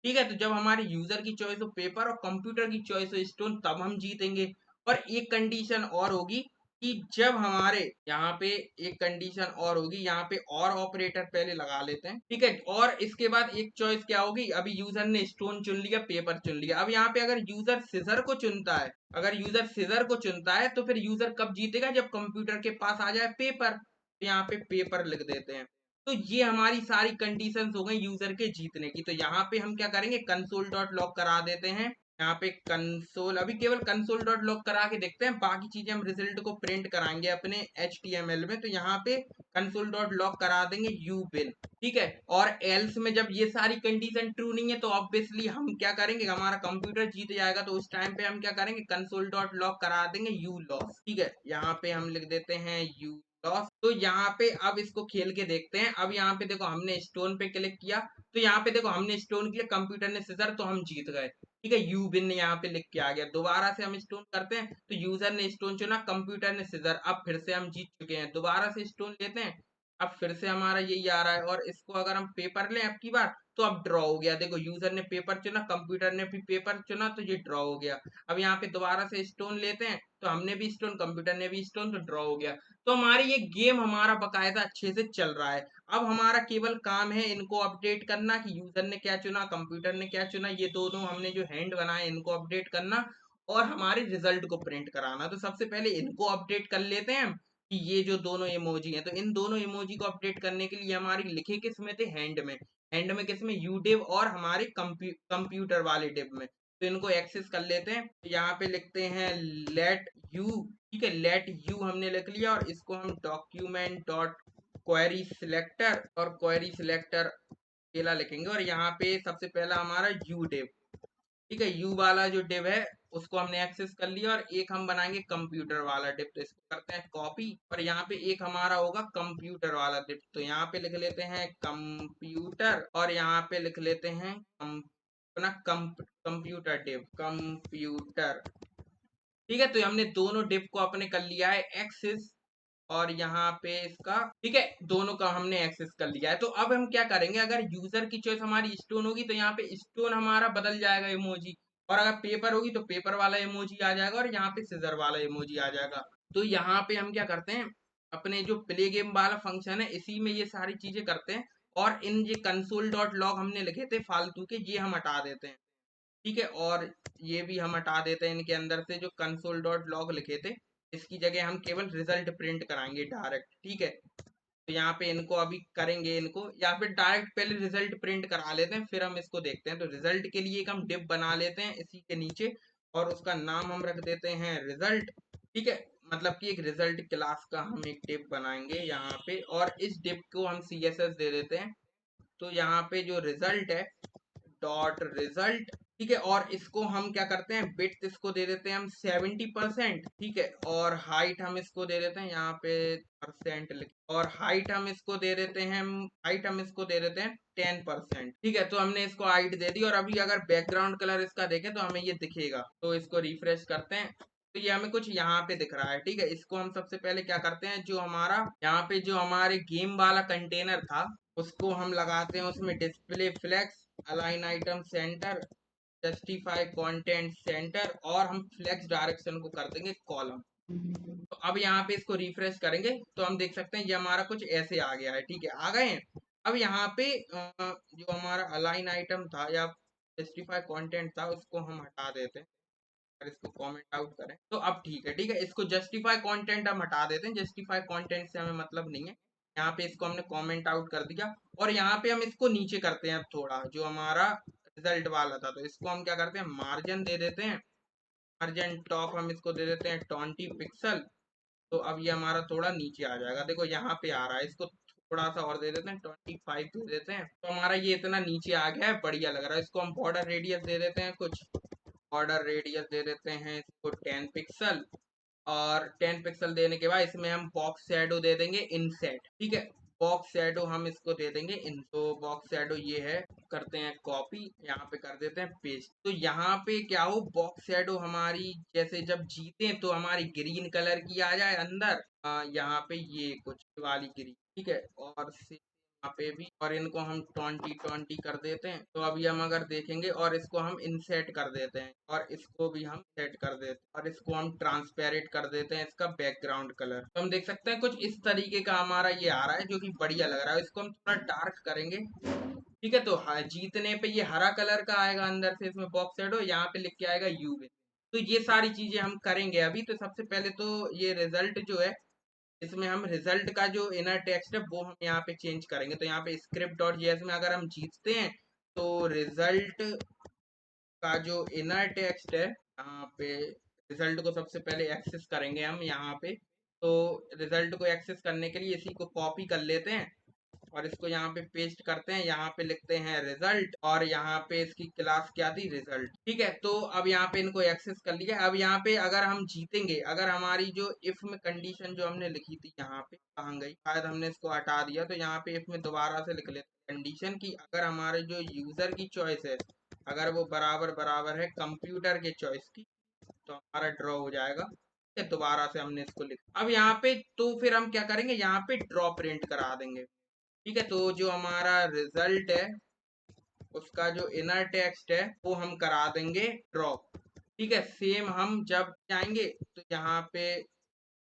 ठीक है, तो जब हमारी यूजर की चॉइस हो पेपर और कंप्यूटर की चॉइस हो स्टोन तब हम जीतेंगे। और एक कंडीशन और होगी कि जब हमारे यहाँ पे एक कंडीशन और होगी, यहाँ पे और ऑपरेटर पहले लगा लेते हैं। ठीक है, और इसके बाद एक चॉइस क्या होगी, अभी यूजर ने स्टोन चुन लिया पेपर चुन लिया, अब यहाँ पे अगर यूजर सीजर को चुनता है, अगर यूजर सीजर को चुनता है तो फिर यूजर कब जीतेगा, जब कंप्यूटर के पास आ जाए पेपर। तो यहाँ पे पेपर लिख देते हैं। तो ये हमारी सारी कंडीशंस हो गई यूजर के जीतने की। तो यहाँ पे हम क्या करेंगे, कंसोल डॉट लॉग करा देते हैं। यहाँ पे कंसोल, अभी केवल कंसोल डॉट लॉग करा के देखते हैं, बाकी चीजें हम रिजल्ट को प्रिंट कराएंगे अपने HTML में। तो यहाँ पे कंसोल डॉट लॉग करा देंगे यू विन। ठीक है, और एल्स में जब ये सारी कंडीशन ट्रू नहीं है तो ऑब्वियसली हम क्या करेंगे, हमारा कंप्यूटर जीत जाएगा। तो उस टाइम पे हम क्या करेंगे, कंसोल डॉट लॉग करा देंगे यू लॉस। ठीक है, यहाँ पे हम लिख देते हैं यू लॉस। तो यहाँ पे अब इसको खेल के देखते हैं। अब यहाँ पे देखो हमने स्टोन पे क्लिक किया, तो यहाँ पे देखो हमने स्टोन किया, कंप्यूटर ने सीजर, तो हम जीत गए। ठीक है, यू विन यहाँ पे लिख के आ गया। दोबारा से हम स्टोन करते हैं, तो यूजर ने स्टोन चुना, कंप्यूटर ने सीजर, अब फिर से हम जीत चुके हैं। दोबारा से स्टोन लेते हैं, अब फिर से हमारा यही आ रहा है। और इसको अगर हम पेपर लें अब की बार, तो अब ड्रॉ हो गया। देखो यूजर ने पेपर चुना, कंप्यूटर ने भी पेपर चुना, तो ये ड्रॉ हो गया। अब यहाँ पे दोबारा से स्टोन लेते हैं, तो हमने भी स्टोन, कंप्यूटर ने भी स्टोन, तो ड्रॉ हो गया। तो हमारी ये गेम हमारा बकायदा अच्छे से चल रहा है। अब हमारा केवल काम है इनको अपडेट करना, कि यूजर ने क्या चुना, कंप्यूटर ने क्या चुना, ये दोनों हमने जो हैंड बनाए इनको अपडेट करना, और हमारे रिजल्ट को प्रिंट कराना। तो सबसे पहले इनको अपडेट कर लेते हैं, कि ये जो दोनों इमोजी हैं, तो इन दोनों इमोजी को अपडेट करने के लिए हमारी लिखे किस में थे, हैंड में। हैंड में किस में, यू डिव, और हमारे कंप्यूटर वाले डिव में। तो इनको एक्सेस कर लेते हैं। यहाँ पे लिखते हैं लेट यू। ठीक है, लेट यू हमने लिख लिया, और इसको हम डॉक्यूमेंट डॉट क्वेरी सिलेक्टर, और क्वेरी सिलेक्टर अकेला लिखेंगे। और यहाँ पे सबसे पहला हमारा यू डिव। ठीक है, यू वाला जो डिव है उसको हमने एक्सेस कर लिया, और एक हम बनाएंगे कंप्यूटर वाला डिव, तो इसको करते हैं कॉपी। और यहाँ पे एक हमारा होगा कंप्यूटर वाला डिव, तो यहाँ पे लिख लेते हैं कंप्यूटर, और यहाँ पे लिख लेते हैं अपना कंप्यूटर डिव, कंप्यूटर। ठीक है, तो हमने दोनों डिव को अपने कर लिया है एक्सेस, और यहाँ पे इसका, ठीक है, दोनों का हमने एक्सेस कर लिया है। तो अब हम क्या करेंगे, अगर यूजर की चॉइस हमारी स्टोन होगी, तो यहाँ पे स्टोन हमारा बदल जाएगा इमोजी, और अगर पेपर होगी तो पेपर वाला इमोजी आ जाएगा, और यहाँ पे सिजर वाला इमोजी आ जाएगा। तो यहाँ पे हम क्या करते हैं, अपने जो प्ले गेम वाला फंक्शन है इसी में ये सारी चीजें करते हैं, और इन ये कंसोल डॉट लॉग हमने लिखे थे फालतू के, ये हम हटा देते हैं। ठीक है, और ये भी हम हटा देते हैं इनके अंदर से, जो कंसोल डॉट लॉग लिखे थे, इसकी जगह हम केवल रिजल्ट प्रिंट कराएंगे डायरेक्ट। ठीक है, तो यहाँ पे इनको अभी करेंगे इनको, या फिर डायरेक्ट पहले रिजल्ट प्रिंट करा लेते हैं, फिर हम इसको देखते हैं। तो रिजल्ट के लिए एक हम डिव बना लेते हैं इसी के नीचे, और उसका नाम हम रख देते हैं रिजल्ट। ठीक है, मतलब कि एक रिजल्ट क्लास का हम एक डिव बनाएंगे यहाँ पे, और इस डिव को हम CSS दे देते हैं। तो यहाँ पे जो रिजल्ट है, डॉट रिजल्ट। ठीक है, और इसको हम क्या करते हैं, बिट्स इसको दे देते हैं हम 70%। ठीक है, और हाइट हम इसको दे देते हैं यहाँ पे परसेंट लिख, और हाइट हम इसको दे देते हैं, हाइट हम इसको दे देते हैं 10%। ठीक है, तो हमने इसको हाइट दे दी, और अभी अगर बैकग्राउंड कलर इसका देखें तो हमें ये दिखेगा। तो इसको रिफ्रेश करते हैं, तो ये हमें कुछ यहाँ पे दिख रहा है। ठीक है, इसको हम सबसे पहले क्या करते हैं, जो हमारा यहाँ पे जो हमारे गेम वाला कंटेनर था उसको हम लगाते हैं उसमें display flex, align item centre, justify content centre, और हम फ्लेक्स डायरेक्शन को कर देंगे कॉलम। तो अब यहाँ पे इसको रिफ्रेश करेंगे, तो हम देख सकते हैं ये हमारा कुछ ऐसे आ गया है। ठीक है, आ गए हैं। अब यहाँ पे जो हमारा अलाइन आइटम था या जस्टिफाई कंटेंट था उसको हम हटा देते हैं। अगर इसको कमेंट आउट करें तो अब ठीक है। ठीक है, इसको जस्टिफाई कंटेंट हम हटा देते हैं, जस्टिफाई कंटेंट से हमें मतलब नहीं है। यहाँ पे इसको हमने कमेंट आउट कर दिया, और यहाँ पे हम इसको नीचे करते हैं। अब थोड़ा जो हमारा रिजल्ट वाला था, तो इसको हम क्या करते हैं, मार्जिन दे देते हैं, मार्जिन टॉप हम इसको दे देते हैं 20 पिक्सल। तो अब ये हमारा थोड़ा नीचे आ जाएगा, देखो यहाँ पे आ रहा है। इसको थोड़ा सा और दे देते हैं, 25 दे देते हैं, तो हमारा ये इतना नीचे आ गया है, बढ़िया लग रहा है। इसको हम बॉर्डर रेडियस दे देते हैं कुछ, बॉर्डर रेडियस दे देते हैं इसको 10 पिक्सल, और 10 पिक्सल देने के बाद इसमें हम बॉक्स शैडो दे देंगे इनसेट। ठीक है, बॉक्स शैडो हम इसको दे देंगे इन, तो बॉक्स शैडो ये है, करते हैं कॉपी, यहाँ पे कर देते हैं पेस्ट। तो यहाँ पे क्या हो, बॉक्स शैडो हमारी जैसे जब जीते तो हमारी ग्रीन कलर की आ जाए अंदर, यहाँ पे ये कुछ वाली ग्रीन। ठीक है, और यहाँ पे भी, और इनको हम 20 कर देते हैं। तो अभी हम अगर देखेंगे, और इसको हम इनसेट कर देते हैं, और इसको भी हम सेट कर देते हैं, और इसको हम ट्रांसपेरेंट कर देते हैं इसका बैकग्राउंड कलर। तो हम देख सकते हैं कुछ इस तरीके का हमारा ये आ रहा है, जो कि बढ़िया लग रहा है। इसको हम थोड़ा डार्क करेंगे। ठीक है, तो हाँ, जीतने पे ये हरा कलर का आएगा अंदर से, इसमें बॉक्स सेट हो, यहाँ पे लिख के आएगा यू विन। तो ये सारी चीजें हम करेंगे अभी। तो सबसे पहले तो ये रिजल्ट जो है, इसमें हम रिजल्ट का जो इनर टेक्स्ट है वो हम यहाँ पे चेंज करेंगे। तो यहाँ पे स्क्रिप्ट डॉट जेएस में अगर हम जीतते हैं, तो रिजल्ट का जो इनर टेक्स्ट है यहाँ पे, रिजल्ट को सबसे पहले एक्सेस करेंगे हम यहाँ पे। तो रिजल्ट को एक्सेस करने के लिए इसी को कॉपी कर लेते हैं, और इसको यहाँ पे पेस्ट करते हैं, यहाँ पे लिखते हैं रिजल्ट, और यहाँ पे इसकी क्लास क्या थी, रिजल्ट। ठीक है, तो अब यहाँ पे इनको एक्सेस कर लिया। अब यहाँ पे अगर हम जीतेंगे, अगर हमारी जो इफ में कंडीशन जो हमने लिखी थी यहाँ पे कहाँ गई, शायद हमने इसको हटा दिया, तो यहाँ पे इफ में दोबारा से लिख लेते हैं कंडीशन की अगर हमारे जो यूजर की चॉइस है अगर वो बराबर बराबर है कंप्यूटर के चॉइस की, तो हमारा ड्रॉ हो जाएगा। ठीक है, दोबारा से हमने इसको लिखा। अब यहाँ पे तो फिर हम क्या करेंगे, यहाँ पे ड्रॉ प्रिंट करा देंगे। ठीक है, तो जो हमारा रिजल्ट है उसका जो इनर टेक्स्ट है वो हम करा देंगे ड्रॉ। ठीक है, सेम हम जब जाएंगे तो यहाँ पे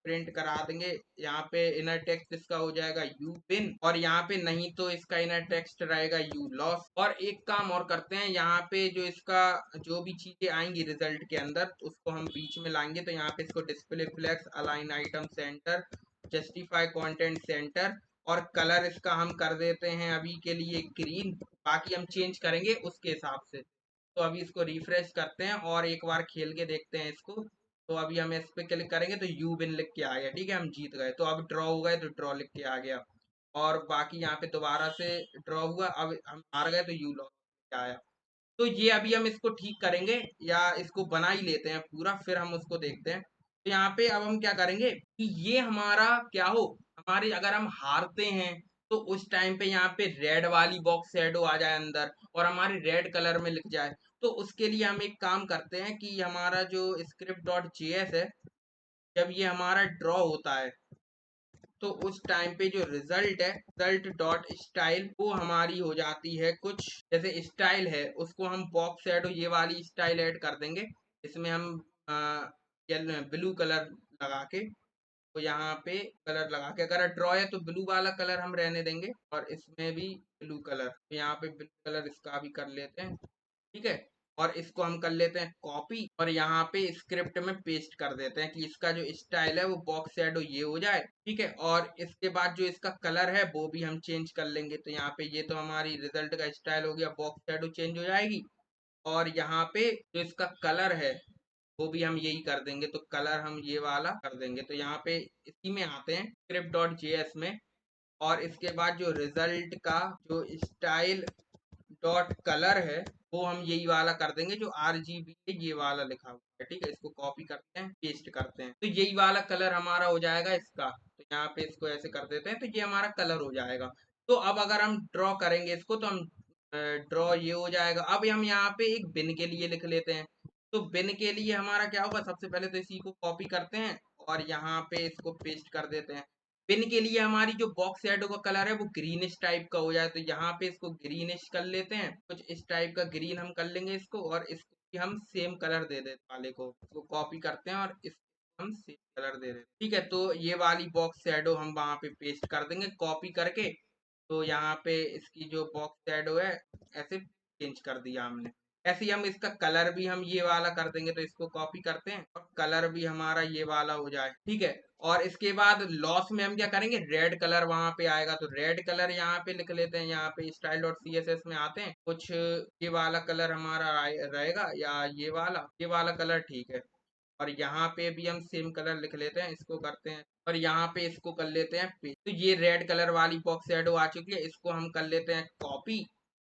प्रिंट करा देंगे, यहाँ पे इनर टेक्स्ट इसका हो जाएगा यू पिन, और यहाँ पे नहीं तो इसका इनर टेक्स्ट रहेगा यू लॉस। और एक काम और करते हैं, यहाँ पे जो इसका जो भी चीजें आएंगी रिजल्ट के अंदर उसको हम बीच में लाएंगे, तो यहाँ पे इसको display flex, align item centre, justify content centre, और कलर इसका हम कर देते हैं अभी के लिए ग्रीन, बाकी हम चेंज करेंगे उसके हिसाब से। तो अभी इसको रिफ्रेश करते हैं और एक बार खेल के देखते हैं इसको। तो अभी हम इस पे क्लिक करेंगे तो यू विन लिख के आ गया। ठीक है, हम जीत गए। तो अब ड्रॉ हो गए तो ड्रॉ लिख के आ गया, और बाकी यहाँ पे दोबारा से ड्रॉ हुआ, अब हम हार गए तो यू लॉस लिख के आया। तो ये अभी हम इसको ठीक करेंगे, या इसको बना ही लेते हैं पूरा, फिर हम उसको देखते हैं। तो यहाँ पे अब हम क्या करेंगे कि ये हमारा क्या हो, हमारे अगर हम हारते हैं तो उस टाइम पे यहाँ पे रेड वाली बॉक्स शैडो आ जाए अंदर और हमारे रेड कलर में लिख जाए। तो उसके लिए हम एक काम करते हैं कि हमारा जो स्क्रिप्ट डॉट जेएस है, जब ये हमारा ड्रॉ होता है तो उस टाइम पे जो रिजल्ट है, रिजल्ट डॉट स्टाइल, वो हमारी हो जाती है कुछ जैसे स्टाइल है, उसको हम बॉक्स शैडो ये वाली स्टाइल ऐड कर देंगे। इसमें हम ब्लू कलर लगा के, तो यहाँ पे कलर लगा के, अगर ड्रॉ है तो ब्लू वाला कलर हम रहने देंगे, और इसमें भी ब्लू कलर, तो यहाँ पे ब्लू कलर इसका भी कर लेते हैं। ठीक है, और इसको हम कर लेते हैं कॉपी, और यहाँ पे स्क्रिप्ट में पेस्ट कर देते हैं कि इसका जो स्टाइल है वो बॉक्स शैडो ये हो जाए। ठीक है, और इसके बाद जो इसका कलर है वो भी हम चेंज कर लेंगे। तो यहाँ पे ये तो हमारी रिजल्ट का स्टाइल हो गया, बॉक्स शैडो चेंज हो जाएगी, और यहाँ पे जो इसका कलर है वो भी हम यही कर देंगे, तो कलर हम ये वाला कर देंगे। तो यहाँ पे इसी में आते हैं स्क्रिप्ट डॉट जेएस में, और इसके बाद जो रिजल्ट का जो स्टाइल डॉट कलर है वो हम यही वाला कर देंगे जो RGB है, ये वाला लिखा हुआ है। ठीक है, इसको कॉपी करते हैं, पेस्ट करते हैं, तो यही वाला कलर हमारा हो जाएगा इसका। तो यहाँ पे इसको ऐसे कर देते हैं, तो ये हमारा कलर हो जाएगा। तो अब अगर हम ड्रॉ करेंगे इसको तो हम ड्रॉ ये हो जाएगा। अब हम यहाँ पे एक बिन के लिए लिख लेते हैं। तो बिन के लिए हमारा क्या होगा, सबसे पहले तो इसी को कॉपी करते हैं और यहाँ पे इसको पेस्ट कर देते हैं। पिन के लिए हमारी जो बॉक्स शैडो का कलर है वो ग्रीनिश टाइप का हो जाए, तो यहाँ पे इसको ग्रीनिश कर लेते हैं, कुछ इस टाइप का ग्रीन हम कर लेंगे इसको, और इसको भी हम सेम कलर दे देते वाले को, इसको कॉपी करते हैं और इसको हम सेम कलर दे देते हैं। ठीक है, तो ये वाली बॉक्स शैडो हम वहां पे पेस्ट कर देंगे कॉपी करके। तो यहाँ पे इसकी जो बॉक्स शैडो है ऐसे चेंज कर दिया हमने। ऐसे ही हम इसका कलर भी हम ये वाला कर देंगे, तो इसको कॉपी करते हैं और कलर भी हमारा ये वाला हो जाए। ठीक है, और इसके बाद लॉस में हम क्या करेंगे, रेड कलर वहां पे आएगा, तो रेड कलर यहाँ पे लिख लेते हैं। यहाँ पे स्टाइल डॉट CSS में आते हैं, कुछ ये वाला कलर हमारा रहेगा, या ये वाला कलर ठीक है। और यहाँ पे भी हम सेम कलर लिख लेते हैं, इसको करते हैं और यहाँ पे इसको कर लेते हैं पेस्ट। तो ये रेड कलर वाली बॉक्स शैडो आ चुकी है, इसको हम कर लेते हैं कॉपी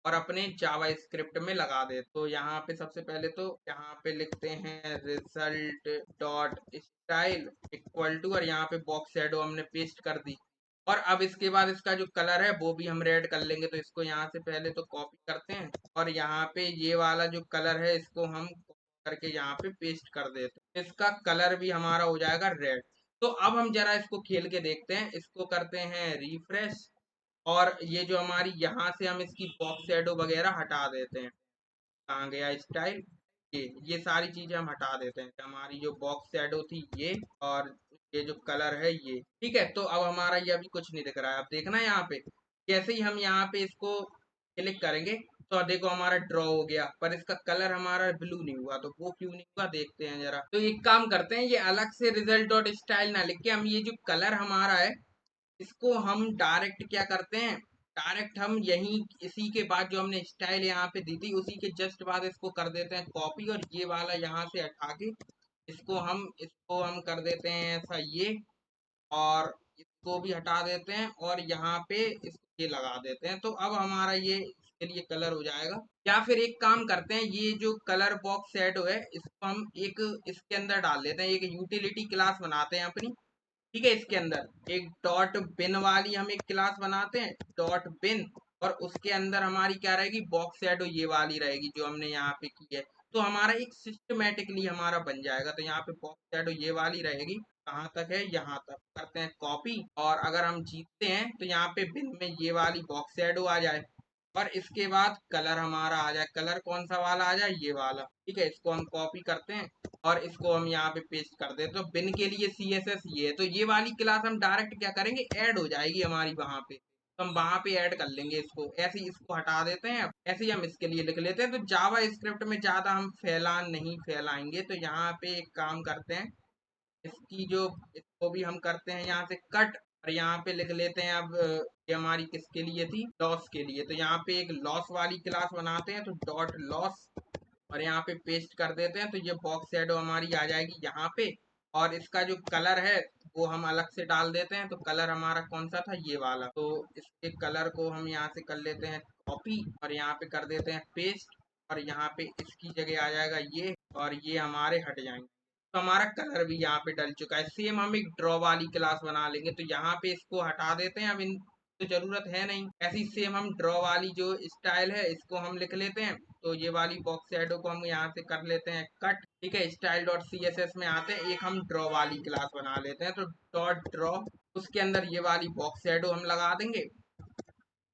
और अपने जावा स्क्रिप्ट में लगा दे। तो यहाँ पे सबसे पहले तो यहाँ पे लिखते हैं result dot style equal to, और यहाँ पे बॉक्स शैडो हमने पेस्ट कर दी। और अब इसके बाद इसका जो कलर है वो भी हम रेड कर लेंगे, तो इसको यहाँ से पहले तो कॉपी करते हैं और यहाँ पे ये वाला जो कलर है इसको हम करके यहाँ पे पेस्ट कर देते हैं, इसका कलर भी हमारा हो जाएगा रेड। तो अब हम जरा इसको खेल के देखते हैं, इसको करते हैं रिफ्रेश, और ये जो हमारी यहाँ से हम इसकी बॉक्स शैडो वगैरह हटा देते हैं। कहाँ गया स्टाइल, ये सारी चीजें हम हटा देते हैं। हमारी जो बॉक्स शैडो थी ये, और ये जो कलर है ये। ठीक है, तो अब हमारा ये अभी कुछ नहीं दिख रहा है। अब देखना है यहाँ पे जैसे ही हम यहाँ पे इसको क्लिक करेंगे तो देखो हमारा ड्रॉ हो गया, पर इसका कलर हमारा ब्लू नहीं हुआ, तो वो क्यों नहीं हुआ देखते हैं जरा। तो एक काम करते हैं, ये अलग से रिजल्ट डॉट स्टाइल ना लिख के हम ये जो कलर हमारा है इसको हम डायरेक्ट क्या करते हैं, डायरेक्ट हम यही इसी के बाद जो हमने स्टाइल यहाँ पे दी थी उसी के जस्ट बाद इसको कर देते हैं कॉपी, और ये वाला यहाँ से हटा के इसको हम कर देते हैं ऐसा ये, और इसको भी हटा देते हैं और यहाँ पे ये लगा देते हैं। तो अब हमारा ये इसके लिए कलर हो जाएगा। या फिर एक काम करते हैं, ये जो कलर बॉक्स शैडो है इसको हम एक इसके अंदर डाल देते हैं, एक यूटिलिटी क्लास बनाते हैं अपनी। ठीक है, इसके अंदर एक डॉट बिन वाली हम एक क्लास बनाते हैं, डॉट बिन। और उसके अंदर हमारी क्या रहेगी, बॉक्स शैडो ये वाली रहेगी जो हमने यहाँ पे की है। तो हमारा एक सिस्टमेटिकली हमारा बन जाएगा। तो यहाँ पे बॉक्स शैडो ये वाली रहेगी। कहाँ तक है, यहाँ तक करते हैं कॉपी। और अगर हम जीतते हैं तो यहाँ पे बिन में ये वाली बॉक्स शैडो आ जाए। और इसके बाद कलर हमारा आ जाए, कलर कौन सा वाला आ जाए, ये वाला। ठीक है, इसको हम कॉपी करते हैं और इसको हम यहाँ पे पेस्ट कर देते हैं। तो बिन के लिए CSS ये है। तो ये वाली क्लास हम डायरेक्ट क्या करेंगे, ऐड हो जाएगी हमारी वहां पे। तो हम वहां पे ऐड कर लेंगे इसको। ऐसे ही इसको हटा देते हैं। ऐसे ही हम इसके लिए लिख लेते हैं। तो जावा स्क्रिप्ट में ज्यादा हम फैलान नहीं फैलाएंगे। तो यहाँ पे एक काम करते हैं, इसकी जो इसको भी हम करते हैं यहाँ से कट। और यहाँ पे लिख लेते हैं अब ये हमारी किसके लिए थी, लॉस के लिए। तो यहाँ पे एक लॉस वाली क्लास बनाते हैं, तो डॉट लॉस। और यहाँ पे पेस्ट कर देते हैं। तो ये बॉक्स शैडो हमारी आ जाएगी यहाँ पे। और इसका जो कलर है वो हम अलग से डाल देते हैं। तो कलर हमारा कौन सा था, ये वाला। तो इसके कलर को हम यहाँ से कर लेते हैं कॉपी और यहाँ पे कर देते हैं पेस्ट। और यहाँ पे इसकी जगह आ जाएगा ये, और ये हमारे हट जाएंगे। तो हमारा कलर भी यहाँ पे डल चुका है। सेम हम एक ड्रॉ वाली क्लास बना लेंगे। तो यहाँ पे इसको हटा देते हैं, अब इन तो जरूरत है नहीं। ऐसी सेम हम ड्रॉ वाली जो स्टाइल है इसको हम लिख लेते हैं। तो ये वाली बॉक्स शैडो को हम यहाँ से कर लेते हैं कट। ठीक है, स्टाइल डॉट CSS में आते हैं, एक हम ड्रॉ वाली क्लास बना लेते हैं। तो डॉट ड्रॉ, उसके अंदर ये वाली बॉक्स शैडो हम लगा देंगे।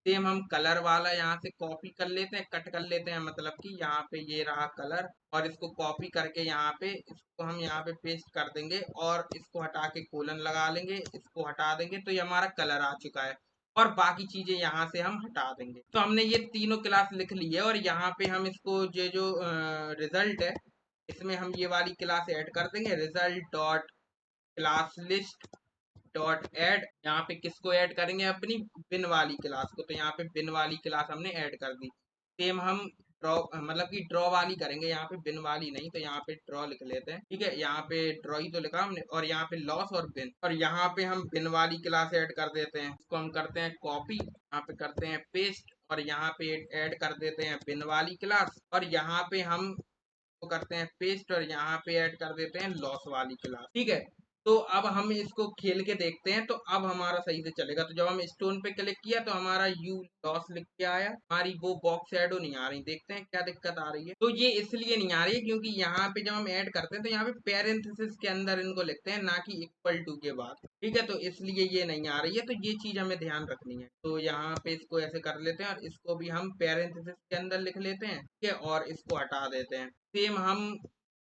सेम हम कलर वाला यहाँ से कॉपी कर लेते हैं, कट कर लेते हैं, मतलब कि यहाँ पे ये रहा कलर। और इसको कॉपी करके यहाँ पे इसको हम यहाँ पे पेस्ट कर देंगे और इसको हटा के कोलन लगा लेंगे, इसको हटा देंगे। तो ये हमारा कलर आ चुका है। और बाकी चीजें यहाँ से हम हटा देंगे। तो हमने ये तीनों क्लास लिख ली है। और यहाँ पे हम इसको ये जो रिजल्ट है इसमें हम ये वाली क्लास ऐड कर देंगे, result dot class list dot add. यहाँ पे किसको ऐड करेंगे, अपनी बिन वाली क्लास को। तो यहाँ पे बिन वाली क्लास हमने ऐड कर दी। सेम हम ड्रॉ, मतलब कि ड्रॉ वाली करेंगे, यहाँ पे बिन वाली नहीं। तो यहाँ पे ड्रॉ लिख लेते हैं। ठीक है, यहाँ पे ड्रॉ ही तो लिखा हमने। और यहाँ पे लॉस और बिन, और यहाँ पे हम बिन वाली क्लास ऐड कर देते हैं। इसको हम करते हैं कॉपी, यहाँ पे करते हैं पेस्ट। और यहाँ पे ऐड कर देते हैं बिन वाली क्लास। और यहाँ पे हम को करते हैं पेस्ट और यहाँ पे ऐड कर देते हैं लॉस वाली क्लास। ठीक है, तो अब हम इसको खेल के देखते हैं। तो अब हमारा सही से चलेगा। तो जब हम स्टोन पे क्लिक किया तो हमारा यू लॉस लिख के आया, हमारी वो बॉक्स शैडो नहीं आ रही। देखते हैं क्या दिक्कत आ रही है। तो ये इसलिए नहीं आ रही है क्योंकि यहाँ पे जब हम ऐड करते हैं तो यहाँ पे पैरेंथेसिस के अंदर इनको लिखते हैं, ना कि इक्वल टू के बाद। ठीक है, तो इसलिए ये नहीं आ रही है। तो ये चीज हमें ध्यान रखनी है। तो यहाँ पे इसको ऐसे कर लेते हैं और इसको भी हम पैरेंथेसिस के अंदर लिख लेते हैं। ठीक है, और इसको हटा देते हैं। सेम हम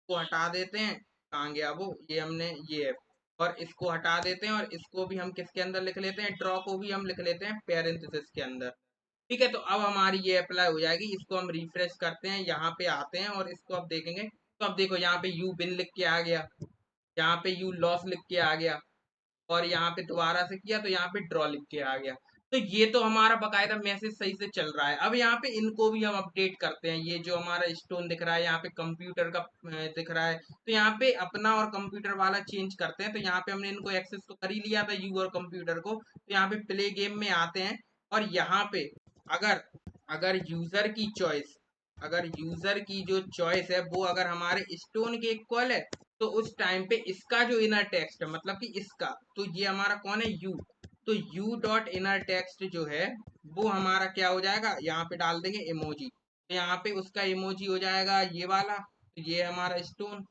को हटा देते हैं, कहाँ गया वो, ये हमने ये है। और इसको हटा देते हैं और इसको भी हम किसके अंदर लिख लेते हैं, ड्रॉ को भी हम लिख लेते हैं पैरेंथेसिस के अंदर। ठीक है, तो अब हमारी ये अप्लाई हो जाएगी। इसको हम रिफ्रेश करते हैं, यहाँ पे आते हैं और इसको अब देखेंगे। तो अब देखो यहाँ पे यू बिन लिख के आ गया, यहाँ पे यू लॉस लिख के आ गया। और यहाँ पे दोबारा से किया तो यहाँ पे ड्रॉ लिख के आ गया। तो ये तो हमारा बकायदा मैसेज सही से चल रहा है। अब यहाँ पे इनको भी हम अपडेट करते हैं। ये जो हमारा स्टोन दिख रहा है, यहाँ पे कंप्यूटर का दिख रहा है। तो यहाँ पे अपना और कंप्यूटर वाला चेंज करते हैं। तो यहाँ पे हमने इनको एक्सेस तो कर ही लिया था, यू और कंप्यूटर को। तो यहाँ पे प्ले गेम में आते हैं और यहाँ पे अगर अगर यूजर की चॉइस, अगर यूजर की जो चॉइस है वो अगर हमारे स्टोन के इक्वल है, तो उस टाइम पे इसका जो इनर टेक्स्ट है, मतलब कि इसका, तो ये हमारा कौन है, यू। तो यू डॉट इनर टेक्स्ट जो है वो हमारा क्या हो जाएगा, यहाँ पे डाल देंगे इमोजी। तो यहाँ पे उसका इमोजी हो जाएगा ये वाला। तो ये हमारा स्टोन।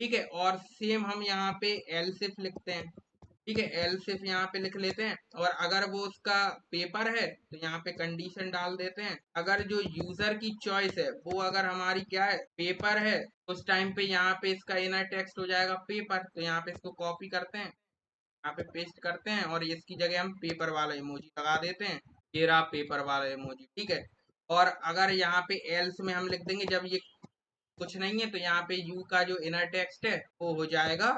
ठीक है, और सेम हम यहाँ पे एलसिफ लिखते हैं। ठीक है, एलसिफ यहाँ पे लिख लेते हैं। और अगर वो उसका पेपर है तो यहाँ पे कंडीशन डाल देते हैं। अगर जो यूजर की चॉइस है वो अगर हमारी क्या है, पेपर है, उस टाइम पे यहाँ पे इसका इनर टेक्स्ट हो जाएगा पेपर। तो यहाँ पे इसको कॉपी करते हैं, यहाँ पे पेस्ट करते हैं और इसकी जगह हम पेपर वाला इमोजी लगा देते हैं। ये रहा पेपर वाला इमोजी। ठीक है, और अगर यहाँ पे एल्स में हम लिख देंगे जब ये कुछ नहीं है, तो यहाँ पे यू का जो इनर टेक्स्ट है वो हो जाएगा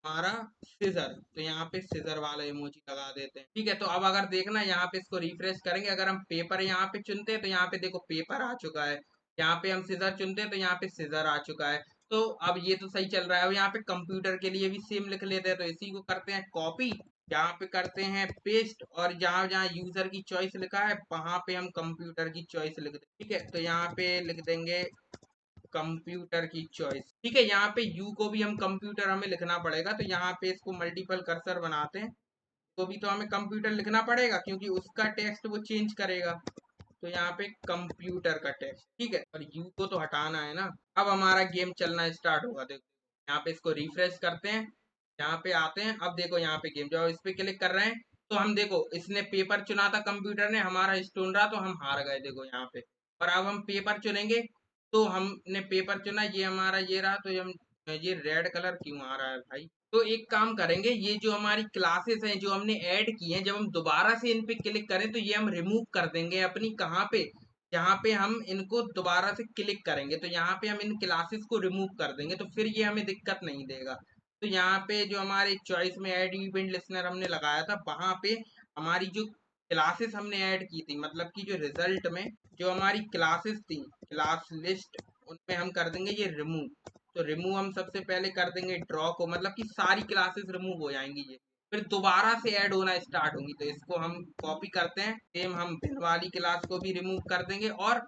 हमारा सीजर। तो यहाँ पे सीजर वाला इमोजी लगा देते हैं। ठीक है, तो अब अगर देखना यहाँ पे इसको रिफ्रेश करेंगे, अगर हम पेपर यहाँ पे चुनते हैं तो यहाँ पे देखो पेपर आ चुका है। यहाँ पे हम सीजर चुनते हैं तो यहाँ पे सीजर आ चुका है। तो अब ये तो सही चल रहा है। अब यहाँ पे कंप्यूटर के लिए भी सेम लिख लेते हैं। तो इसी को करते हैं कॉपी यहाँ पे करते हैं पेस्ट, और जहाँ जहाँ यूजर की चॉइस लिखा है वहां पे हम कंप्यूटर की चॉइस लिख दें। ठीक है, तो यहाँ पे लिख देंगे कंप्यूटर की चॉइस। ठीक है, यहाँ पे यू को भी हम कंप्यूटर हमें लिखना पड़ेगा, तो यहाँ पे इसको मल्टीपल कर्सर बनाते हैं, तो भी तो हमें कंप्यूटर लिखना पड़ेगा क्योंकि उसका टेक्स्ट वो चेंज करेगा। तो यहाँ पे कंप्यूटर का टेक्स्ट। ठीक है, और यू को तो हटाना है ना। अब हमारा गेम चलना स्टार्ट होगा। देखो यहाँ पे इसको रिफ्रेश करते हैं, यहाँ पे आते हैं। अब देखो यहाँ पे गेम, जब इस पे क्लिक कर रहे हैं तो हम देखो इसने पेपर चुना था, कंप्यूटर ने हमारा स्टोन रहा, तो हम हार गए। देखो यहाँ पे, और अब हम पेपर चुनेंगे, तो हमने पेपर चुना, ये हमारा ये रहा, तो हम ये रेड कलर क्यों आ रहा है भाई। तो एक काम करेंगे, ये जो हमारी क्लासेस हैं जो हमने ऐड की हैं, जब हम दोबारा से इन पे क्लिक करें तो ये हम रिमूव कर देंगे अपनी, कहाँ पे, जहाँ पे हम इनको दोबारा से क्लिक करेंगे तो यहाँ पे हम इन क्लासेस को रिमूव कर देंगे, तो फिर ये हमें दिक्कत नहीं देगा। तो यहाँ पे जो हमारे चॉइस में ऐड इवेंट लिस्नर हमने लगाया था, वहां पे हमारी जो क्लासेस हमने ऐड की थी, मतलब कि जो रिजल्ट में जो हमारी क्लासेस थी, क्लास लिस्ट, उनमें हम कर देंगे ये रिमूव। तो रिमूव हम सबसे पहले कर देंगे ड्रॉ को, मतलब कि सारी क्लासेस रिमूव हो जाएंगी ये, फिर दोबारा से ऐड होना स्टार्ट होंगी। तो इसको हम कॉपी करते हैं, सेम हम बिन वाली क्लास को भी रिमूव कर देंगे और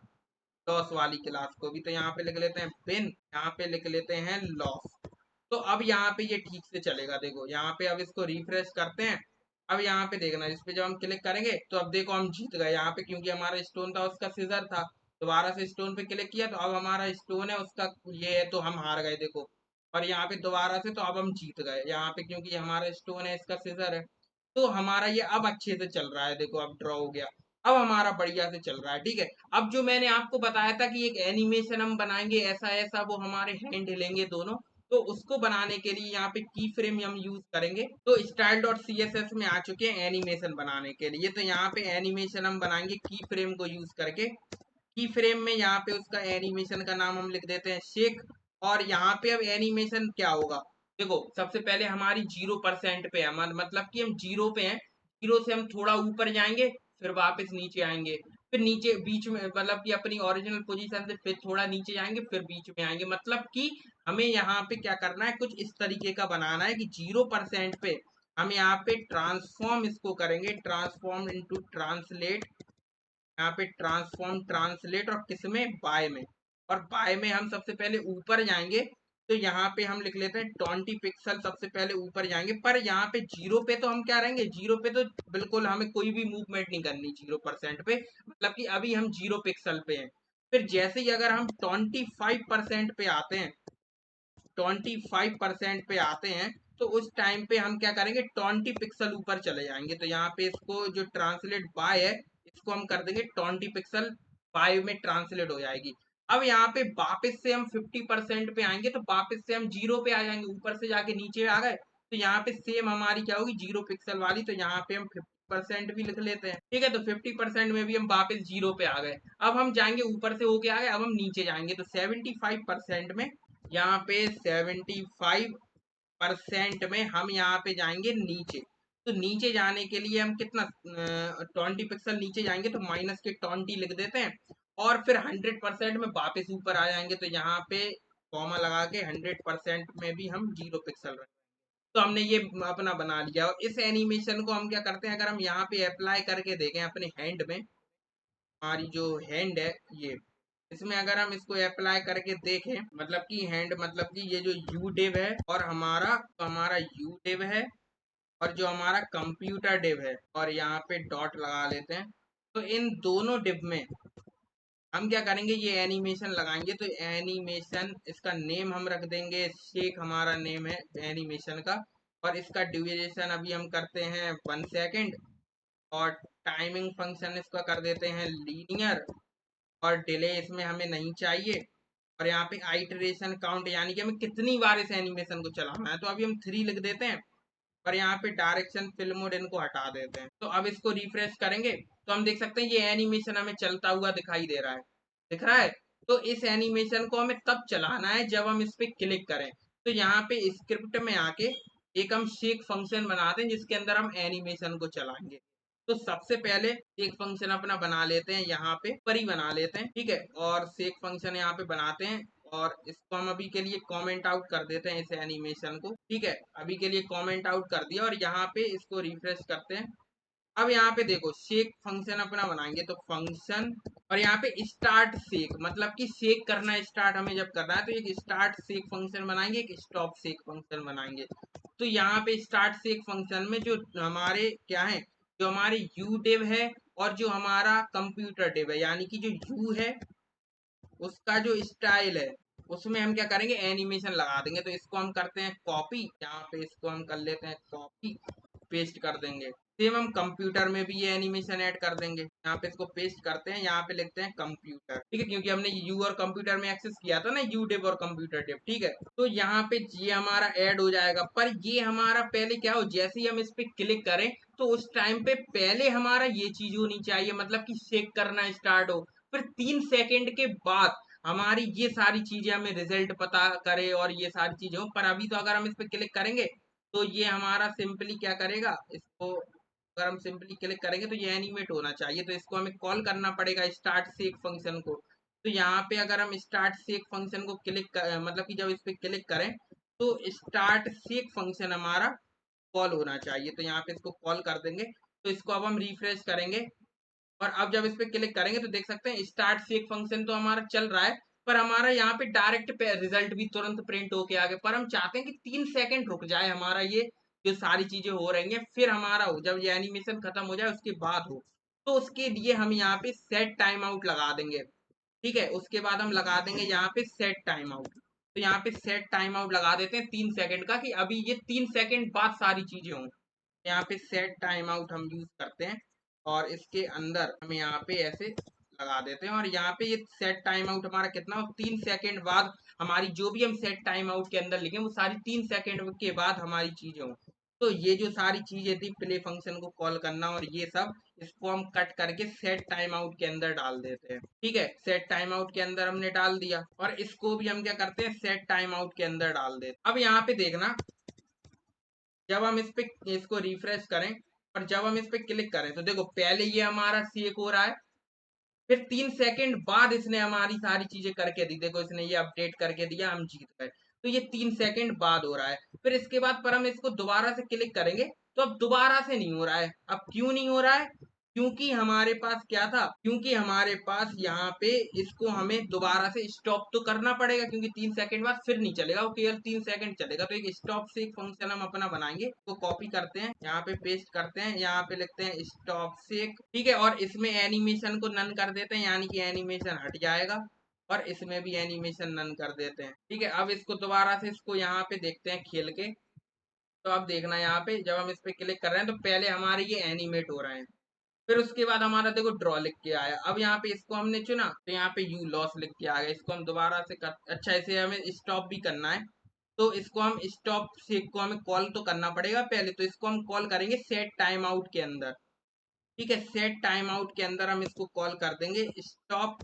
लॉस वाली क्लास को भी। तो यहाँ पे लिख लेते हैं बिन, यहाँ पे लिख लेते हैं लॉस। तो अब यहाँ पे ये ठीक से चलेगा। देखो यहाँ पे अब इसको रिफ्रेश करते हैं। अब यहाँ पे देखना, इस पे जब हम क्लिक करेंगे तो अब देखो हम जीत गए यहाँ पे, क्योंकि हमारा स्टोन था उसका सीजर था। दोबारा से स्टोन पे क्लिक किया तो अब हमारा स्टोन है उसका ये है, तो हम हार गए। देखो, और यहाँ पे दोबारा से, तो अब हम जीत गए यहाँ पे, क्योंकि हमारा स्टोन है इसका सीजर है। तो हमारा ये अब अच्छे से चल रहा है। देखो अब ड्रॉ हो गया, अब हमारा बढ़िया से चल रहा है। ठीक है, अब जो मैंने आपको बताया था कि एक एनिमेशन हम बनाएंगे ऐसा ऐसा, वो हमारे हैंड हिलेंगे दोनों, तो उसको बनाने के लिए यहाँ पे की फ्रेम हम यूज करेंगे। तो style dot C S S में आ चुके हैं एनिमेशन बनाने के लिए। तो यहाँ पे एनिमेशन हम बनाएंगे की फ्रेम को यूज करके। की फ्रेम में यहाँ पे उसका एनिमेशन का नाम हम लिख देते हैं शेक। और यहाँ पे अब एनिमेशन क्या होगा, देखो सबसे पहले हमारी 0% पे है, मतलब कि हम जीरो पे हैं। जीरो से हम थोड़ा ऊपर जाएंगे, फिर वापस नीचे आएंगे, फिर नीचे बीच में, मतलब कि अपनी ओरिजिनल पोजीशन से फिर थोड़ा नीचे जाएंगे, फिर बीच में आएंगे। मतलब कि हमें यहाँ पे क्या करना है, कुछ इस तरीके का बनाना है कि 0% पे हम यहाँ पे ट्रांसफॉर्म इसको करेंगे, ट्रांसफॉर्म इनटू ट्रांसलेट। यहाँ पे ट्रांसफॉर्म ट्रांसलेट, और किस में, बाय में। और बाय में हम सबसे पहले ऊपर जाएंगे, तो यहाँ पे हम लिख लेते हैं 20 पिक्सल, सबसे पहले ऊपर जाएंगे। पर यहाँ पे जीरो पे तो हम क्या रहेंगे, जीरो पे तो बिल्कुल हमें कोई भी मूवमेंट नहीं करनी 0% पे, मतलब कि अभी हम 0 पिक्सल पे हैं। फिर जैसे ही अगर हम 25% पे आते हैं, 25% पे आते हैं, तो उस टाइम पे हम क्या करेंगे, 20 पिक्सल ऊपर चले जाएंगे। तो यहाँ पे इसको जो ट्रांसलेट बाय है, इसको हम कर देंगे 20 पिक्सल, बाय में ट्रांसलेट हो जाएगी। अब यहाँ पे वापस से हम 50% पे आएंगे, तो वापस से हम जीरो पे आ जाएंगे, ऊपर से जाके नीचे आ गए। तो यहाँ पे सेम हमारी क्या होगी, 0 पिक्सल वाली। तो यहाँ पे हम 50% भी लिख लेते हैं। ठीक है, तो 50% में भी हम वापस जीरो पे आ गए। अब हम जाएंगे, ऊपर से होके आ गए, अब हम नीचे जाएंगे, तो 75% में, यहाँ पे 75% में हम यहाँ पे जाएंगे नीचे। तो नीचे जाने के लिए हम कितना, 20 पिक्सल नीचे जाएंगे, तो -20 लिख देते हैं। और फिर 100% में वापस ऊपर आ जाएंगे, तो यहाँ पे कॉमा लगा के 100% में भी हम 0 पिक्सल रखेंगे। तो हमने ये अपना बना लिया। और इस एनिमेशन को हम क्या करते हैं, अगर हम यहाँ पे अप्लाई करके देखें अपने हैंड में, हमारी जो हैंड है ये, इसमें अगर हम इसको अप्लाई करके देखें, मतलब कि हैंड, मतलब कि ये जो यू डिव है और हमारा, तो हमारा यू डिव है, और जो हमारा कंप्यूटर डिव है, और यहाँ पे डॉट लगा लेते हैं। तो इन दोनों डिव में हम क्या करेंगे, ये एनिमेशन लगाएंगे। तो एनिमेशन, इसका नेम हम रख देंगे शेक, हमारा नेम है एनिमेशन का। और इसका ड्यूरेशन अभी हम करते हैं 1 सेकेंड, और टाइमिंग फंक्शन इसका कर देते हैं लीनियर, और डिले इसमें हमें नहीं चाहिए। और यहाँ पे आइटरेशन काउंट, यानी कि हमें कितनी बार इस एनिमेशन को चलाना है, तो अभी हम 3 लिख देते हैं। और यहाँ पे डायरेक्शन फिल्म मोड इनको हटा देते हैं। तो अब इसको रिफ्रेश करेंगे, तो हम देख सकते हैं ये एनिमेशन हमें चलता हुआ दिखाई दे रहा है, दिख रहा है। तो इस एनिमेशन को हमें तब चलाना है जब हम इस पे क्लिक करें। तो यहाँ पे स्क्रिप्ट में आके एक हम शेक फंक्शन बनाते हैं, जिसके अंदर हम एनिमेशन को चलाएंगे। तो सबसे पहले एक फंक्शन अपना बना लेते हैं, यहाँ पे पर ही बना लेते हैं। ठीक है, और सेक फंक्शन यहाँ पे बनाते हैं, और इसको हम अभी के लिए कमेंट आउट कर देते हैं इस एनिमेशन को। ठीक है, अभी के लिए कमेंट आउट कर दिया और यहाँ पे इसको रिफ्रेश करते हैं। अब यहाँ पे देखो शेक फंक्शन अपना बनाएंगे, तो फंक्शन और यहाँ पे स्टार्ट शेक, मतलब कि शेक करना स्टार्ट हमें जब करना है तो एक स्टार्ट शेक फंक्शन बनाएंगे, एक स्टॉप शेक फंक्शन बनाएंगे। तो यहाँ पे स्टार्ट शेक फंक्शन में जो हमारे क्या है, जो हमारे यू डिव है और जो हमारा कंप्यूटर डिव है, यानी कि जो यू है उसका जो स्टाइल है उसमें हम क्या करेंगे, एनिमेशन लगा देंगे। तो इसको हम करते हैं कॉपी, यहाँ पे इसको हम कर लेते हैं कॉपी, पेस्ट कर देंगे। सेम हम कंप्यूटर में भी ये एनिमेशन ऐड कर देंगे। यहाँ पे इसको पेस्ट करते हैं, यहाँ पे लिखते हैं कंप्यूटर। ठीक है, क्योंकि हमने यू और कंप्यूटर में एक्सेस किया था ना, यू डिव और कंप्यूटर डिव। ठीक है, तो यहाँ पे ये हमारा ऐड हो जाएगा। पर ये हमारा पहले क्या हो, जैसे ही हम इस पे क्लिक करें तो उस टाइम पे पहले हमारा ये चीज होनी चाहिए, मतलब कि चेक करना स्टार्ट हो। फिर 3 सेकंड के बाद हमारी ये सारी चीजें हमें रिजल्ट पता करे और ये सारी चीजें हो। पर अभी तो अगर हम इस पे क्लिक करेंगे तो ये हमारा सिंपली क्या करेगा, इसको अगर हम सिंपली क्लिक करेंगे तो ये एनिमेट होना चाहिए। तो इसको हमें कॉल करना पड़ेगा स्टार्ट सेक फंक्शन को। तो यहाँ पे अगर हम स्टार्ट सेक फंक्शन को मतलब कि जब इस पे क्लिक करें तो स्टार्ट सेक फंक्शन हमारा कॉल होना चाहिए। तो यहाँ पे इसको कॉल कर देंगे। तो इसको अब हम रिफ्रेश करेंगे और अब जब इस पे क्लिक करेंगे तो देख सकते हैं स्टार्ट शेक फंक्शन तो हमारा चल रहा है, पर हमारा यहाँ पे डायरेक्ट रिजल्ट भी तुरंत प्रिंट होके आ गए। पर हम चाहते हैं कि 3 सेकंड रुक जाए हमारा ये जो सारी चीजें हो रही हैं, फिर हमारा हो, जब ये एनिमेशन खत्म हो जाए उसके बाद हो। तो उसके लिए हम यहाँ पे सेट टाइम आउट लगा देंगे। ठीक है, उसके बाद हम लगा देंगे यहाँ पे सेट टाइम आउट। तो यहाँ पे सेट टाइम आउट लगा देते हैं 3 सेकंड का, कि अभी ये 3 सेकंड बाद सारी चीजें हों। यहाँ पे सेट टाइम आउट हम यूज करते हैं और इसके अंदर हम यहाँ पे ऐसे लगा देते हैं। और यहाँ पे ये सेट टाइम आउट हमारा कितना हो, 3 सेकंड बाद हमारी जो भी हम सेट टाइम आउट के अंदर लिखे वो सारी 3 सेकंड के बाद हमारी चीजें हों। तो ये जो सारी चीजें थी प्ले फंक्शन को कॉल करना और ये सब, इसको हम कट करके सेट टाइम आउट के अंदर डाल देते हैं। ठीक है, सेट टाइम आउट के अंदर हमने डाल दिया और इसको भी हम क्या करते हैं, सेट टाइम आउट के अंदर डाल देते हैं। अब यहाँ पे देखना, जब हम इस पे इसको रिफ्रेश करें और जब हम इस पे क्लिक करें तो देखो पहले ये हमारा सेक हो रहा है, फिर 3 सेकंड बाद इसने हमारी सारी चीजें करके दी। देखो इसने ये अपडेट करके दिया, हम जीत गए। तो ये 3 सेकंड बाद हो रहा है। फिर इसके बाद पर हम इसको दोबारा से क्लिक करेंगे तो अब दोबारा से नहीं हो रहा है। अब क्यों नहीं हो रहा है, क्योंकि हमारे पास क्या था, क्योंकि हमारे पास यहाँ पे इसको हमें दोबारा से स्टॉप तो करना पड़ेगा, क्योंकि 3 सेकंड बाद फिर नहीं चलेगा, वो केवल 3 सेकंड चलेगा। तो एक स्टॉप से एक फंक्शन हम अपना बनाएंगे, तो कॉपी करते हैं, यहाँ पे पेस्ट करते हैं, यहाँ पे लिखते हैं स्टॉप सेक। ठीक है, और इसमें एनिमेशन को नन कर देते हैं, यानी कि एनिमेशन हट जाएगा। और इसमें भी एनिमेशन नन कर देते हैं। ठीक है, अब इसको दोबारा से इसको यहाँ पे देखते हैं खेल के। तो अब देखना यहाँ पे जब हम इस पे क्लिक कर रहे हैं तो पहले हमारे ये एनिमेट हो रहे हैं, फिर उसके बाद हमारा देखो ड्रॉ लिख के आया। अब यहाँ पे इसको हमने चुना तो यहाँ पे यू लॉस लिख के आ गया। इसको हम दोबारा से अच्छा इसे हमें स्टॉप भी करना है, तो इसको हम स्टॉप से को हमें कॉल तो करना पड़ेगा पहले। तो इसको हम कॉल करेंगे सेट टाइम आउट के अंदर। ठीक है, सेट टाइम आउट के अंदर हम इसको कॉल कर देंगे स्टॉप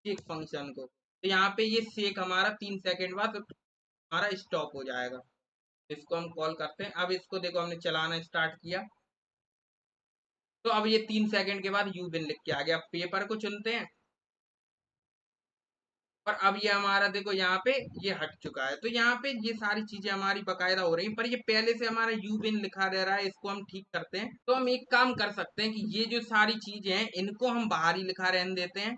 सेक फंक्शन को। तो यहाँ पे ये सेक हमारा 3 सेकंड बाद हमारा स्टॉप हो जाएगा। इसको हम कॉल करते हैं। अब इसको देखो हमने चलाना स्टार्ट किया तो अब ये 3 सेकंड के बाद यू बिन लिख के आ गया। अब पेपर को चुनते हैं और अब ये हमारा देखो यहाँ पे ये हट चुका है। तो यहाँ पे ये सारी चीजें हमारी बकायदा हो रही हैं, पर ये पहले से हमारा यू बिन लिखा रह रहा है। इसको हम ठीक करते हैं। तो हम एक काम कर सकते हैं कि ये जो सारी चीजें हैं इनको हम बाहर ही लिखा रहने देते हैं,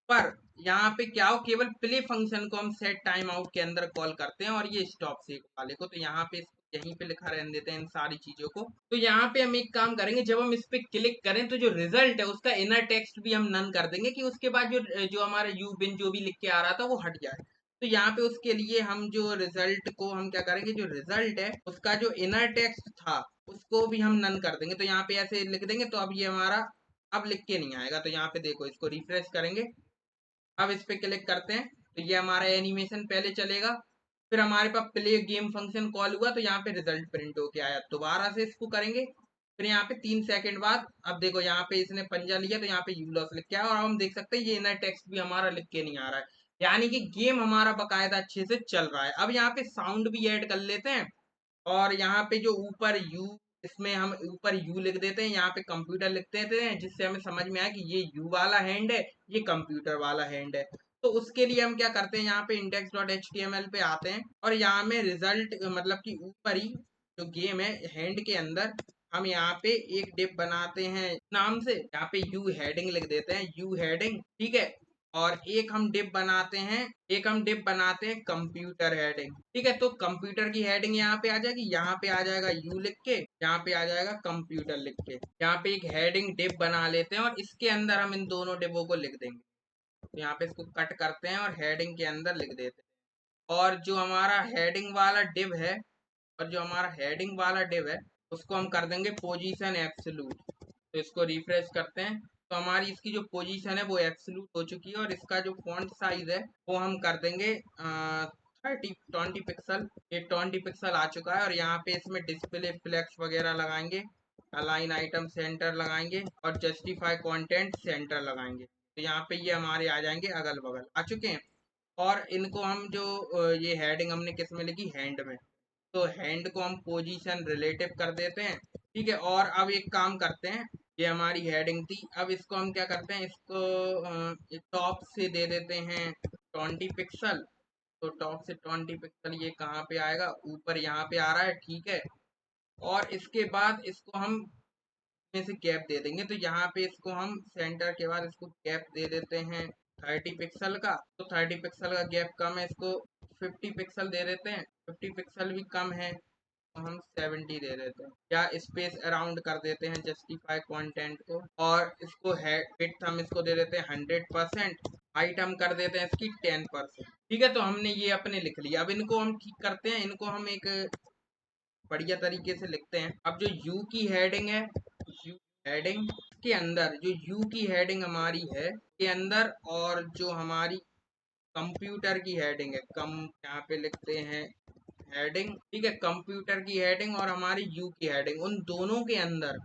पर यहाँ पे क्या हो, केवल प्ले फंक्शन को हम सेट टाइम आउट के अंदर कॉल करते हैं और ये स्टॉप सेक वाले को तो यहाँ पे यहीं पे लिखा रहने देते हैं इन सारी चीजों को। तो यहाँ पे हम एक काम करेंगे, जब हम इस पे क्लिक करें तो जो रिजल्ट है उसका इनर टेक्स्ट भी हम नन कर देंगे, कि उसके बाद जो जो हमारा यू बिन जो भी लिख के आ रहा था वो हट जाए। तो यहाँ पे उसके लिए हम जो रिजल्ट को हम क्या करेंगे, जो रिजल्ट है उसका जो इनर टेक्स्ट था उसको भी हम नन कर देंगे। तो यहाँ पे ऐसे लिख देंगे तो अब ये हमारा अब लिख के नहीं आएगा। तो यहाँ पे देखो इसको रिफ्रेश करेंगे, अब इस पे क्लिक करते हैं तो ये हमारा एनिमेशन पहले चलेगा, फिर हमारे पास प्ले गेम फंक्शन कॉल हुआ तो यहाँ पे रिजल्ट प्रिंट होके आया। दोबारा से इसको करेंगे, फिर यहाँ पे 3 सेकंड बाद अब देखो यहाँ पे इसने पंजा लिया तो यहाँ पे यू लॉस लिख के आया। और हम देख सकते हैं ये इनर टेक्स्ट भी हमारा लिख के नहीं आ रहा है, यानी कि गेम हमारा बकायदा अच्छे से चल रहा है। अब यहाँ पे साउंड भी ऐड कर लेते हैं और यहाँ पे जो ऊपर यू, इसमें हम ऊपर यू लिख देते हैं, यहाँ पे कंप्यूटर लिख देते हैं, जिससे हमें समझ में आए कि ये यू वाला हैंड है, ये कंप्यूटर वाला हैंड है। तो उसके लिए हम क्या करते हैं, यहाँ पे index.html पे आते हैं और यहाँ में रिजल्ट मतलब कि ऊपर ही जो गेम है हैंड के अंदर हम यहाँ पे एक डिप बनाते हैं नाम से, यहाँ पे यू हेडिंग लिख देते हैं, यू हेडिंग, ठीक है। और एक हम डिप बनाते हैं कंप्यूटर हेडिंग, ठीक है। तो कंप्यूटर की हेडिंग यहाँ पे आ जाएगी, यहाँ पे आ जाएगा यू लिख के, यहाँ पे आ जाएगा कंप्यूटर लिख के, यहाँ पे एक हेडिंग डिप बना लेते हैं और इसके अंदर हम इन दोनों डिपों को लिख देंगे। तो यहाँ पे इसको कट करते हैं और हेडिंग के अंदर लिख देते हैं। और जो हमारा हेडिंग वाला डिव है उसको हम कर देंगे पोजीशन एब्सोल्यूट। तो इसको रिफ्रेश करते हैं तो हमारी इसकी जो पोजीशन है वो एब्सोल्यूट हो चुकी है और इसका जो फॉन्ट साइज है वो हम कर देंगे 20 पिक्सल। ये 20 पिक्सल आ चुका है और यहाँ पे इसमें डिस्प्ले फ्लेक्स वगैरह लगाएंगे, अलाइन आइटम सेंटर लगाएंगे और जस्टिफाई कंटेंट सेंटर लगाएंगे। तो यहाँ पे ये हमारे आ जाएंगे, अगल बगल आ चुके हैं। और इनको हम जो ये हेडिंग हमने किस में लिखी, हैंड में, तो हैंड को हम पोजीशन रिलेटिव कर देते हैं, ठीक है। और अब एक काम करते हैं, ये हमारी हेडिंग थी, अब इसको हम क्या करते हैं, इसको टॉप से दे देते हैं 20 पिक्सल। तो टॉप से 20 पिक्सल ये कहाँ पे आएगा, ऊपर यहाँ पे आ रहा है, ठीक है। और इसके बाद इसको हम में से गैप दे देंगे, तो यहाँ पे इसको हम सेंटर के बाद इसको गैप दे देते हैं 30 पिक्सल का। तो 30 पिक्सल का गैप कम है, इसको 50 पिक्सल दे देते हैं, 50 पिक्सल भी कम है तो हम 70 दे देते हैं, या स्पेस अराउंड कर देते हैं जस्टिफाई कंटेंट को। और इसको विड्थ हम इसको दे देते हैं 100%, हाइट हम कर देते हैं इसकी 10%, ठीक है। तो हमने ये अपने लिख लिया। अब इनको हम ठीक करते हैं, इनको हम एक बढ़िया तरीके से लिखते हैं। अब जो यू की हेडिंग है, यू हेडिंग के अंदर जो यू की हेडिंग हमारी है के अंदर, और जो हमारी कंप्यूटर की हेडिंग है, कम यहाँ पे लिखते हैं हेडिंग, ठीक है। कंप्यूटर की हेडिंग और हमारी यू की हेडिंग, उन दोनों के अंदर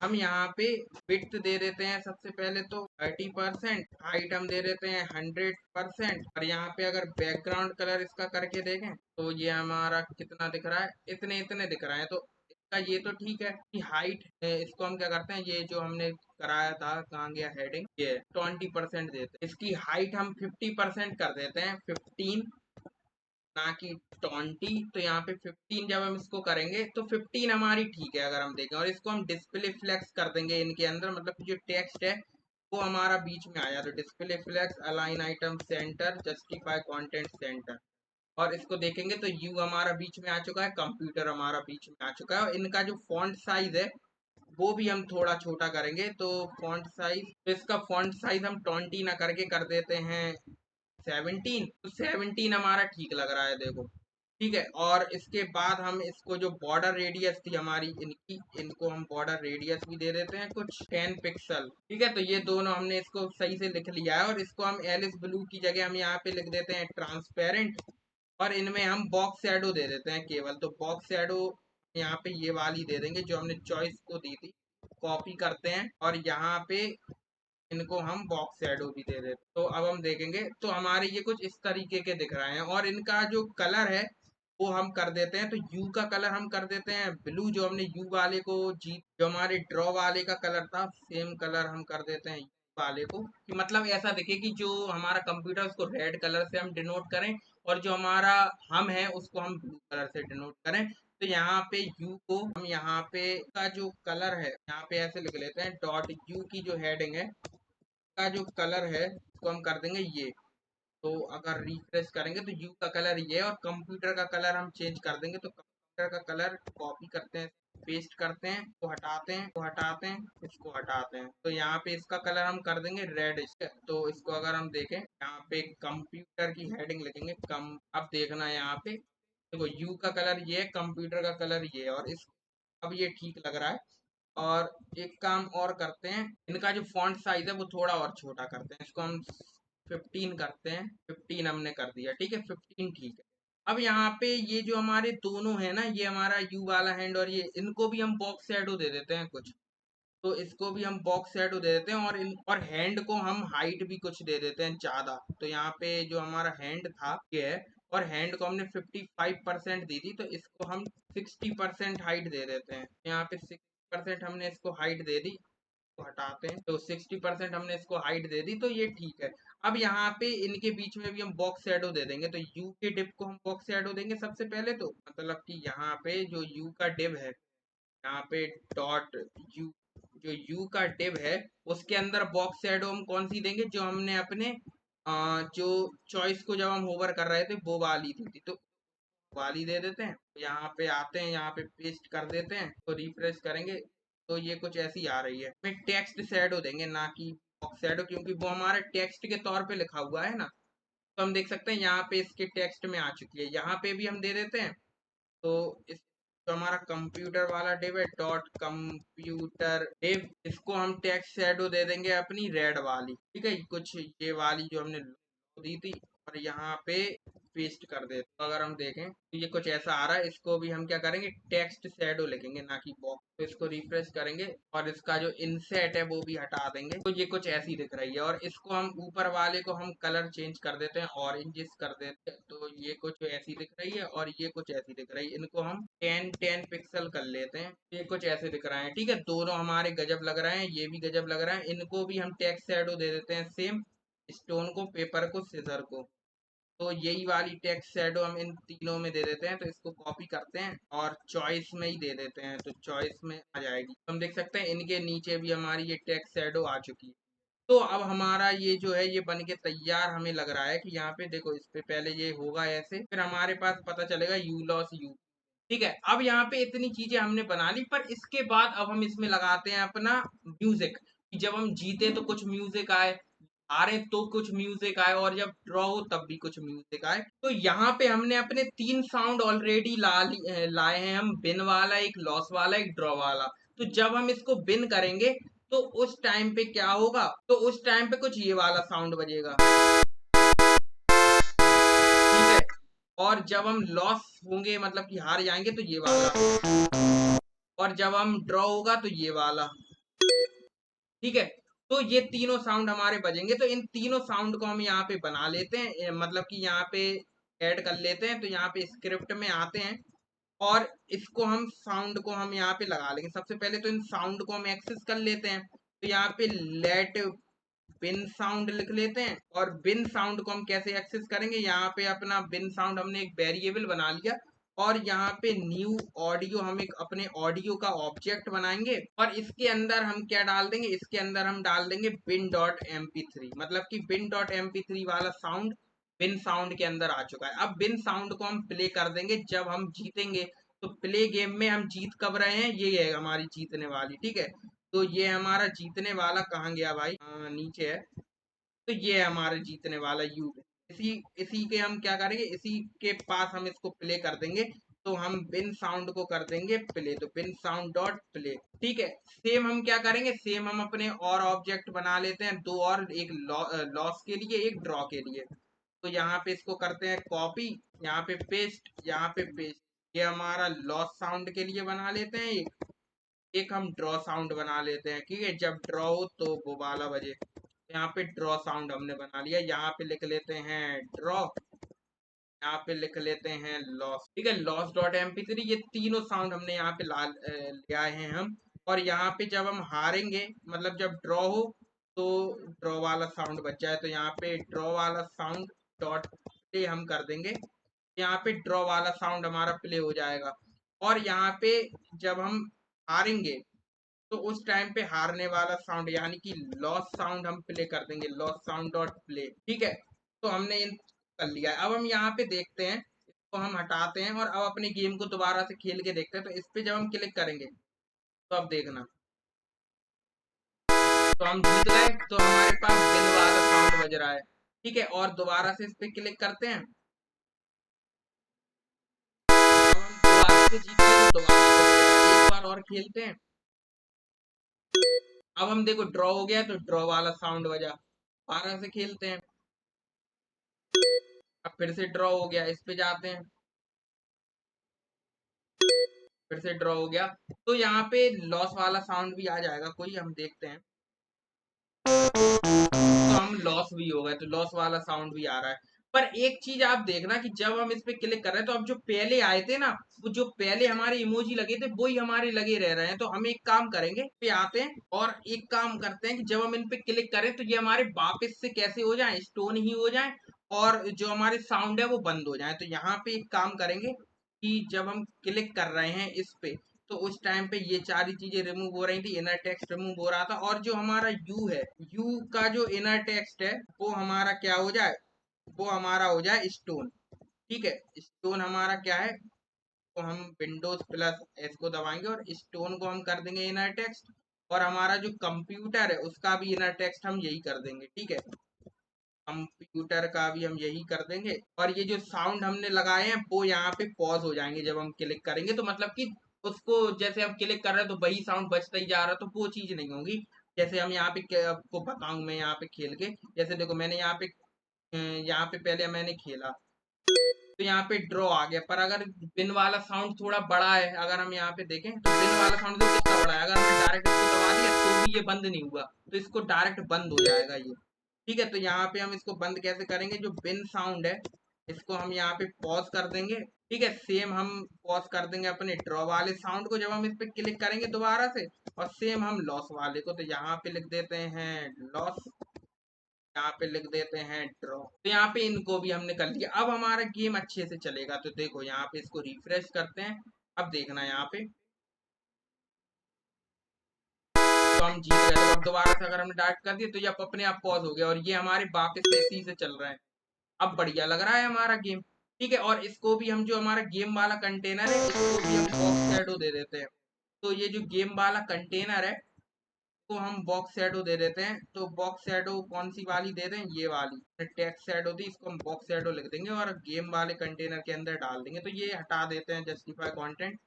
हम यहाँ पे विड्थ दे देते हैं सबसे पहले तो 30%, हाइट हम दे देते हैं 100%। और यहाँ पे अगर बैकग्राउंड कलर इसका करके देखें तो ये हमारा कितना दिख रहा है, इतने इतने दिख रहा है। तो इसका ये तो ठीक है कि हाइट, इसको हम क्या करते हैं, ये जो हमने कराया था, कहाँ गया हेडिंग, ये 20% देते हैं, इसकी हाइट हम 50% कर देते हैं, 15 ना कि 20। तो यहाँ पे 15 जब हम इसको करेंगे तो 15 हमारी ठीक है अगर हम देखें। और इसको हम डिस्प्ले फ्लेक्स कर देंगे इनके अंदर, मतलब कि जो टेक्स्ट है वो हमारा बीच में आया, तो display flex, align item centre, justify content centre. और इसको देखेंगे तो यू हमारा बीच में आ चुका है, कंप्यूटर हमारा बीच में आ चुका है। और इनका जो फॉन्ट साइज है वो भी हम थोड़ा छोटा करेंगे। तो फॉन्ट साइज, तो इसका फॉन्ट साइज हम 20 ना करके कर देते हैं 17। तो 17 हमारा ठीक लग रहा है, देखो, ठीक है। और इसके बाद हम इसको जो बॉर्डर रेडियस थी हमारी इनकी, इनको हम बॉर्डर रेडियस भी दे देते हैं कुछ 10 पिक्सल, ठीक है। तो ये दोनों हमने इसको सही से लिख लिया है। और इसको हम एलिस ब्लू की जगह हम यहाँ पे लिख देते हैं ट्रांसपेरेंट। और इनमें हम बॉक्स शैडो दे देते हैं केवल। तो बॉक्स शैडो यहाँ पे ये वाली दे देंगे जो हमने चॉइस को दी थी, कॉपी करते हैं और यहाँ पे इनको हम बॉक्स शैडो भी दे देते। तो अब हम देखेंगे तो हमारे ये कुछ इस तरीके के दिख रहे हैं। और इनका जो कलर है वो हम कर देते हैं, तो यू का कलर हम कर देते हैं ब्लू, जो हमने यू वाले को जो हमारे ड्रॉ वाले का कलर था सेम कलर हम कर देते हैं वाले को, कि मतलब ऐसा दिखे कि जो हमारा कंप्यूटर उसको रेड कलर से हम डिनोट करें और जो हमारा हम है उसको हम ब्लू कलर से डिनोट करें। तो यहाँ पे यू को हम यहाँ पे का जो कलर है यहाँ पे ऐसे लिख लेते हैं, डॉट यू की जो हेडिंग है का जो कलर है उसको हम कर देंगे ये। तो अगर रिफ्रेश करेंगे तो यू का कलर ये है और कंप्यूटर का कलर हम चेंज कर देंगे। तो कंप्यूटर का कलर कॉपी करते हैं, पेस्ट करते हैं, तो हटाते हैं, तो हटाते हैं, इसको हटाते हैं। तो यहाँ पे इसका कलर हम कर देंगे रेड। तो इसको अगर हम देखें यहाँ पे कंप्यूटर की हेडिंग लिखेंगे कम। अब देखना है यहाँ पे देखो यू का कलर ये है, कंप्यूटर का कलर ये है, और इस अब ये ठीक लग रहा है। और एक काम और करते हैं, इनका जो फॉन्ट साइज है वो थोड़ा और छोटा करते हैं, इसको हम 15 करते हैं। 15 हमने कर दिया, ठीक है, 15 ठीक है। अब यहाँ पे ये जो हमारे दोनों है ना, ये हमारा यू वाला हैंड और ये, इनको भी हम बॉक्स शैडो दे देते हैं कुछ। तो इसको भी हम बॉक्स शैडो दे देते हैं और और हैंड को हम हाइट भी कुछ दे देते हैं ज्यादा। तो यहाँ पे जो हमारा हैंड था ये है, और हैंड को हमने 55% दी थी, तो इसको हम 60% हाइट दे देते हैं। यहाँ पे 60% हमने इसको हाइट दे दी। हटाते हैं तो 60% हमने इसको हाइट दे दी, तो ये ठीक है। अब यहाँ पे इनके बीच में भी हम बॉक्स शैडो दे देंगे, तो यू के डिप को हम बॉक्स शैडो देंगे सबसे पहले, तो मतलब कि यहाँ पे जो यू का डिप है, यहाँ पे डॉट यू, जो यू का डिप है उसके अंदर बॉक्स शैडो हम कौन सी देंगे, जो हमने अपने जो चॉइस को जब हम होवर कर रहे थे वो वाली दी थी, तो वाली दे देते हैं। यहाँ पे आते हैं, यहाँ पे पेस्ट कर देते हैं, तो रिफ्रेश करेंगे तो ये कुछ ऐसी आ रही है। हमें टेक्स्ट शैडो देंगे ना कि बॉक्स शैडो, क्योंकि वो हमारे टेक्स्ट के तौर पे लिखा हुआ है ना, तो हम देख सकते हैं यहाँ पे इसके टेक्स्ट में आ चुकी है। यहाँ पे भी हम दे देते हैं, तो इस तो हमारा कंप्यूटर वाला डिव है, डॉट कंप्यूटर डिव, इसको हम टेक्स्ट शैडो दे देंगे अपनी रेड वाली, ठीक है, कुछ ये वाली जो हमने दी थी, और यहाँ पे पेस्ट कर दे। तो अगर हम देखें तो ये कुछ ऐसा आ रहा है। इसको भी हम क्या करेंगे, टेक्स्ट शैडो लिखेंगे ना कि बॉक्स, तो इसको रिफ्रेश करेंगे और इसका जो इनसेट है वो भी हटा देंगे, तो ये कुछ ऐसी दिख रही है। और इसको हम ऊपर वाले को हम कलर चेंज कर देते हैं, ऑरेंजिस कर देते हैं, तो ये कुछ ऐसी दिख रही है और ये कुछ ऐसी दिख रही है। इनको हम 10 पिक्सल कर लेते हैं, ये कुछ ऐसे दिख रहे हैं, ठीक है। दोनों हमारे गजब लग रहे हैं, ये भी गजब लग रहा है। इनको भी हम टेक्स्ट शैडो दे देते हैं, सेम स्टोन को, पेपर को, सीजर को, तो यही वाली टेक्स्ट शैडो हम इन तीनों में दे देते हैं। तो इसको कॉपी करते हैं और चॉइस में ही दे देते हैं, तो चॉइस में आ जाएगी। तो हम देख सकते हैं इनके नीचे भी हमारी ये टेक्स्ट शैडो आ चुकी है। तो अब हमारा ये जो है ये बन के तैयार हमें लग रहा है कि यहाँ पे देखो, इस पे पहले ये होगा ऐसे, फिर हमारे पास पता चलेगा यू लॉस यू, ठीक है। अब यहाँ पे इतनी चीजें हमने बना ली, पर इसके बाद अब हम इसमें लगाते हैं अपना म्यूजिक, कि जब हम जीते तो कुछ म्यूजिक आए, हारे तो कुछ म्यूजिक आए, और जब ड्रॉ हो तब भी कुछ म्यूजिक आए। तो यहाँ पे हमने अपने 3 साउंड ऑलरेडी लाए हैं हम, बिन वाला, एक लॉस वाला, एक ड्रॉ वाला। तो जब हम इसको बिन करेंगे तो उस टाइम पे क्या होगा, तो उस टाइम पे कुछ ये वाला साउंड बजेगा, ठीक है। और जब हम लॉस होंगे, मतलब कि हार जाएंगे, तो ये वाला, और जब हम ड्रॉ होगा तो ये वाला, ठीक है। तो ये तीनों साउंड हमारे बजेंगे, तो इन तीनों साउंड को हम यहाँ पे बना लेते हैं, मतलब कि यहाँ पे ऐड कर लेते हैं। तो यहाँ पे स्क्रिप्ट में आते हैं और इसको हम साउंड को हम यहाँ पे लगा लेंगे। सबसे पहले तो इन साउंड को हम एक्सेस कर लेते हैं, तो यहाँ पे लेट बिन साउंड लिख लेते हैं। और बिन साउंड को हम कैसे एक्सेस करेंगे, यहाँ पे अपना बिन साउंड हमने एक वेरिएबल बना लिया, और यहाँ पे न्यू ऑडियो, हम एक अपने ऑडियो का ऑब्जेक्ट बनाएंगे, और इसके अंदर हम क्या डाल देंगे, इसके अंदर हम डाल देंगे बिन डॉट MP3, मतलब कि बिन डॉट MP3 वाला साउंड बिन साउंड के अंदर आ चुका है। अब बिन साउंड को हम प्ले कर देंगे जब हम जीतेंगे। तो प्ले गेम में हम जीत कब रहे हैं, ये है हमारी जीतने वाली, ठीक है। तो ये हमारा जीतने वाला कहाँ गया भाई, नीचे है। तो ये है हमारा जीतने वाला यू, इसी इसी के हम क्या करेंगे, इसी के पास हम इसको प्ले कर देंगे। तो हम बिन साउंड को कर देंगे प्ले, तो बिन साउंड डॉट प्ले, ठीक है। सेम हम क्या करेंगे, सेम हम अपने और ऑब्जेक्ट बना लेते हैं, दो और, एक लॉस के लिए, एक ड्रॉ के लिए। तो यहाँ पे इसको करते हैं कॉपी, यहाँ पे पेस्ट, यहाँ पे पेस्ट। ये हमारा लॉस साउंड के लिए बना लेते हैं एक, एक हम ड्रॉ साउंड बना लेते हैं, ठीक है। जब ड्रॉ हो तो वो वाला बजे। यहाँ पे ड्रॉ साउंड हमने बना लिया, यहाँ पे लिख लेते हैं ड्रॉ, यहाँ पे लिख लेते हैं लॉस, ठीक है, लॉस डॉट MP3। ये तीनों साउंड हमने यहाँ पे ले आए हैं हम। और यहाँ पे जब हम हारेंगे, मतलब जब ड्रॉ हो, तो ड्रॉ वाला साउंड बच जाए, तो यहाँ पे ड्रॉ वाला साउंड डॉट प्ले हम कर देंगे, यहाँ पे ड्रॉ वाला साउंड हमारा प्ले हो जाएगा। और यहाँ पे जब हम हारेंगे, तो उस टाइम पे हारने वाला साउंड, यानी कि लॉस साउंड हम प्ले कर देंगे, लॉस साउंड डॉट प्ले, ठीक है। तो हमने इन कर लिया है। अब हम यहाँ पे देखते हैं, इसको हम हटाते हैं और अब अपने गेम को दोबारा से खेल के देखते हैं। तो इस पे जब हम क्लिक करेंगे, तो अब देखना, तो हम जीत गए, तो हमारे पास दिल वाला साउंड बज रहा है, ठीक है। और दोबारा से इस पे क्लिक करते हैं, अब हम दोबारा से जीत गए, तो दोबारा एक बार और खेलते हैं। अब हम देखो ड्रॉ हो गया, तो ड्रॉ वाला साउंड बजा, दोबारा से खेलते हैं, अब फिर से ड्रॉ हो गया, इस पे जाते हैं, फिर से ड्रॉ हो गया। तो यहाँ पे लॉस वाला साउंड भी आ जाएगा कोई, हम देखते हैं। तो हम लॉस भी हो गए, तो लॉस वाला साउंड भी आ रहा है। पर एक चीज आप देखना कि जब हम इस पे क्लिक कर रहे हैं तो अब जो पहले आए थे ना, वो जो पहले हमारे इमोजी लगे थे वही हमारे लगे रह रहे हैं। तो हम एक काम करेंगे, पे आते हैं और एक काम करते हैं कि जब हम इन पे क्लिक करें तो ये हमारे वापस से कैसे हो जाए, स्टोन ही हो जाए, और जो हमारे साउंड है वो बंद हो जाए। तो यहाँ पे एक काम करेंगे कि जब हम क्लिक कर रहे हैं इस पे, तो उस टाइम पे ये सारी चीजें रिमूव हो रही थी, इनर टेक्स्ट रिमूव हो रहा था, और जो हमारा यू है, यू का जो इनर टेक्स्ट है वो हमारा क्या हो जाए, वो हमारा हो जाए स्टोन। ठीक है, स्टोन हमारा क्या है, तो हम विंडोज प्लस एस को दबाएंगे और स्टोन को हम कर देंगे इनर टेक्स्ट, और हमारा जो कंप्यूटर है उसका भी इनर टेक्स्ट हम यही कर देंगे। ठीक है, कंप्यूटर का भी हम यही कर देंगे, और ये जो साउंड हमने लगाए हैं वो यहाँ पे पॉज हो जाएंगे जब हम क्लिक करेंगे। तो मतलब कि उसको जैसे हम क्लिक कर रहे हैं तो वही साउंड बजता ही जा रहा है, तो वो चीज नहीं होगी। जैसे हम यहाँ पे आपको बताऊं, मैं यहाँ पे खेल के, जैसे देखो मैंने यहाँ पे पहले मैंने खेला तो यहाँ पे ड्रॉ आ गया, पर अगर बिन वाला साउंड थोड़ा बड़ा है, अगर हम यहाँ पे देखें तो बिन वाला साउंड तो कितना बड़ा है, अगर हमने डायरेक्ट इसको दबा दिया तो भी ये बंद नहीं हुआ, तो इसको डायरेक्ट बंद हो जाएगा ये। ठीक है, तो यहाँ पे हम इसको बंद कैसे करेंगे, जो बिन साउंड है इसको हम यहाँ पे पॉज कर देंगे। ठीक है, सेम हम पॉज कर देंगे अपने ड्रॉ वाले साउंड को जब हम इस पे क्लिक करेंगे दोबारा से, और सेम हम लॉस वाले को, तो यहाँ पे लिख देते हैं लॉस, यहाँ पे लिख देते हैं ड्रॉ। तो यहाँ पे इनको भी हमने कर लिया, अब हमारा गेम अच्छे से चलेगा। तो देखो यहाँ पे इसको रिफ्रेश करते हैं, अब देखना यहाँ पे तो हम जीत गए। तो अब दोबारा से अगर हमने डायरेक्ट कर दिया तो ये अपने आप पॉज हो गया, और ये हमारे वापस से इसी से चल रहा है। अब बढ़िया लग रहा है हमारा गेम। ठीक है, और इसको भी हम जो हमारा गेम वाला कंटेनर है इसको भी हम बॉक्स शैडो दे देते हैं। तो ये जो गेम वाला कंटेनर है को हम बॉक्स शैडो दे देते हैं। तो बॉक्स शैडो कौन सी वाली दे दें, ये वाली टेक्स्ट शैडो थी, इसको हम बॉक्स शैडो लिख देंगे और गेम वाले कंटेनर के अंदर डाल देंगे। तो ये हटा देते हैं जस्टिफाई कंटेंट,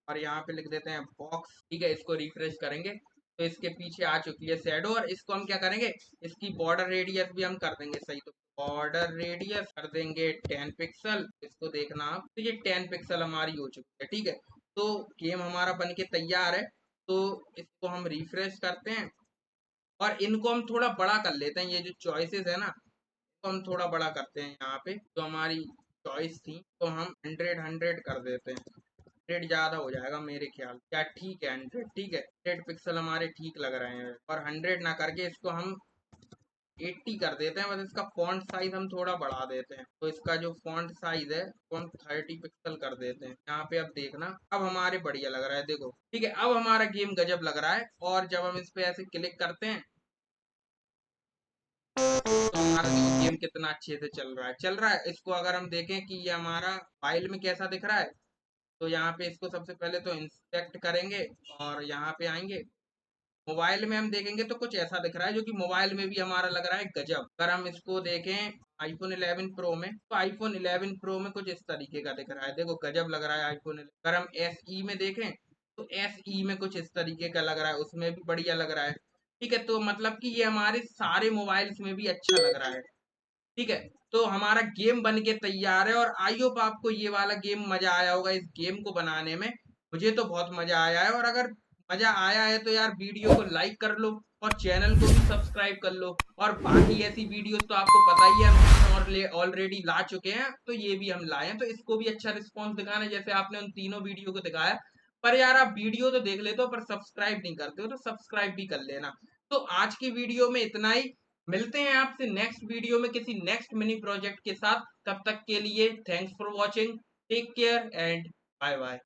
और यहाँ पे लिख देते हैं बॉक्स। ठीक है, इसको रिफ्रेश करेंगे तो इसके पीछे आ चुकी है शैडो, और इसको हम क्या करेंगे, इसकी बॉर्डर रेडियस भी हम कर देंगे सही। तो बॉर्डर रेडियस कर देंगे 10 पिक्सल, इसको देखना आप, तो ये 10 पिक्सल हमारी हो चुकी है। ठीक है, तो गेम हमारा बन के तैयार है। तो इसको हम रिफ्रेश करते हैं और इनको हम थोड़ा बड़ा कर लेते हैं, ये जो चॉइसेस है ना तो हम थोड़ा बड़ा करते हैं। यहाँ पे जो हमारी चॉइस थी तो हम 100 कर देते हैं, 100 ज्यादा हो जाएगा मेरे ख्याल, क्या ठीक है 100, ठीक है 100 पिक्सल हमारे ठीक लग रहे हैं। और 100 ना करके इसको हम 80 कर देते हैं, बस इसका फॉन्ट साइज हम थोड़ा बढ़ा देते हैं। तो इसका जो फॉन्ट साइज है वो हम 30 पिक्सल कर देते हैं। यहाँ पे अब देखना, अब हमारे बढ़िया लग रहा है देखो। ठीक है, अब हमारा गेम गजब लग रहा है, और जब हम इस पे ऐसे क्लिक करते हैं तो हमारा देखो गेम कितना अच्छे से चल रहा है। इसको अगर हम देखें कि ये हमारा फाइल में कैसा दिख रहा है, तो यहाँ पे इसको सबसे पहले तो इंस्पेक्ट करेंगे और यहाँ पे आएंगे। मोबाइल में हम देखेंगे तो कुछ ऐसा दिख रहा है, जो कि मोबाइल में भी हमारा लग रहा है गजब। अगर हम इसको देखें आईफोन 11 प्रो में, तो आईफोन 11 प्रो में कुछ इस तरीके का दिख रहा है, देखो गजब लग रहा है आईफोन। अगर हम एस ई में देखें तो एस ई में कुछ इस तरीके का लग रहा है, उसमें भी बढ़िया लग रहा है। ठीक है, तो मतलब कि ये हमारे सारे मोबाइल्स में भी अच्छा लग रहा है। ठीक है, तो हमारा गेम बन के तैयार है, और आई होप आपको ये वाला गेम मजा आया होगा इस गेम को बनाने में। मुझे तो बहुत मजा आया है, और अगर मजा आया है तो यार वीडियो को लाइक कर लो और चैनल को भी सब्सक्राइब कर लो। और बाकी ऐसी वीडियोस तो आपको पता ही है हम और ऑलरेडी ला चुके हैं, तो ये भी हम लाए हैं, तो इसको भी अच्छा रिस्पॉन्स दिखाना है जैसे आपने उन तीनों वीडियो को दिखाया। पर यार आप वीडियो तो देख लेते हो पर सब्सक्राइब नहीं करते हो, तो सब्सक्राइब भी कर लेना। तो आज की वीडियो में इतना ही, मिलते हैं आपसे नेक्स्ट वीडियो में किसी नेक्स्ट मिनी प्रोजेक्ट के साथ। तब तक के लिए thanks for watching, take care and bye bye.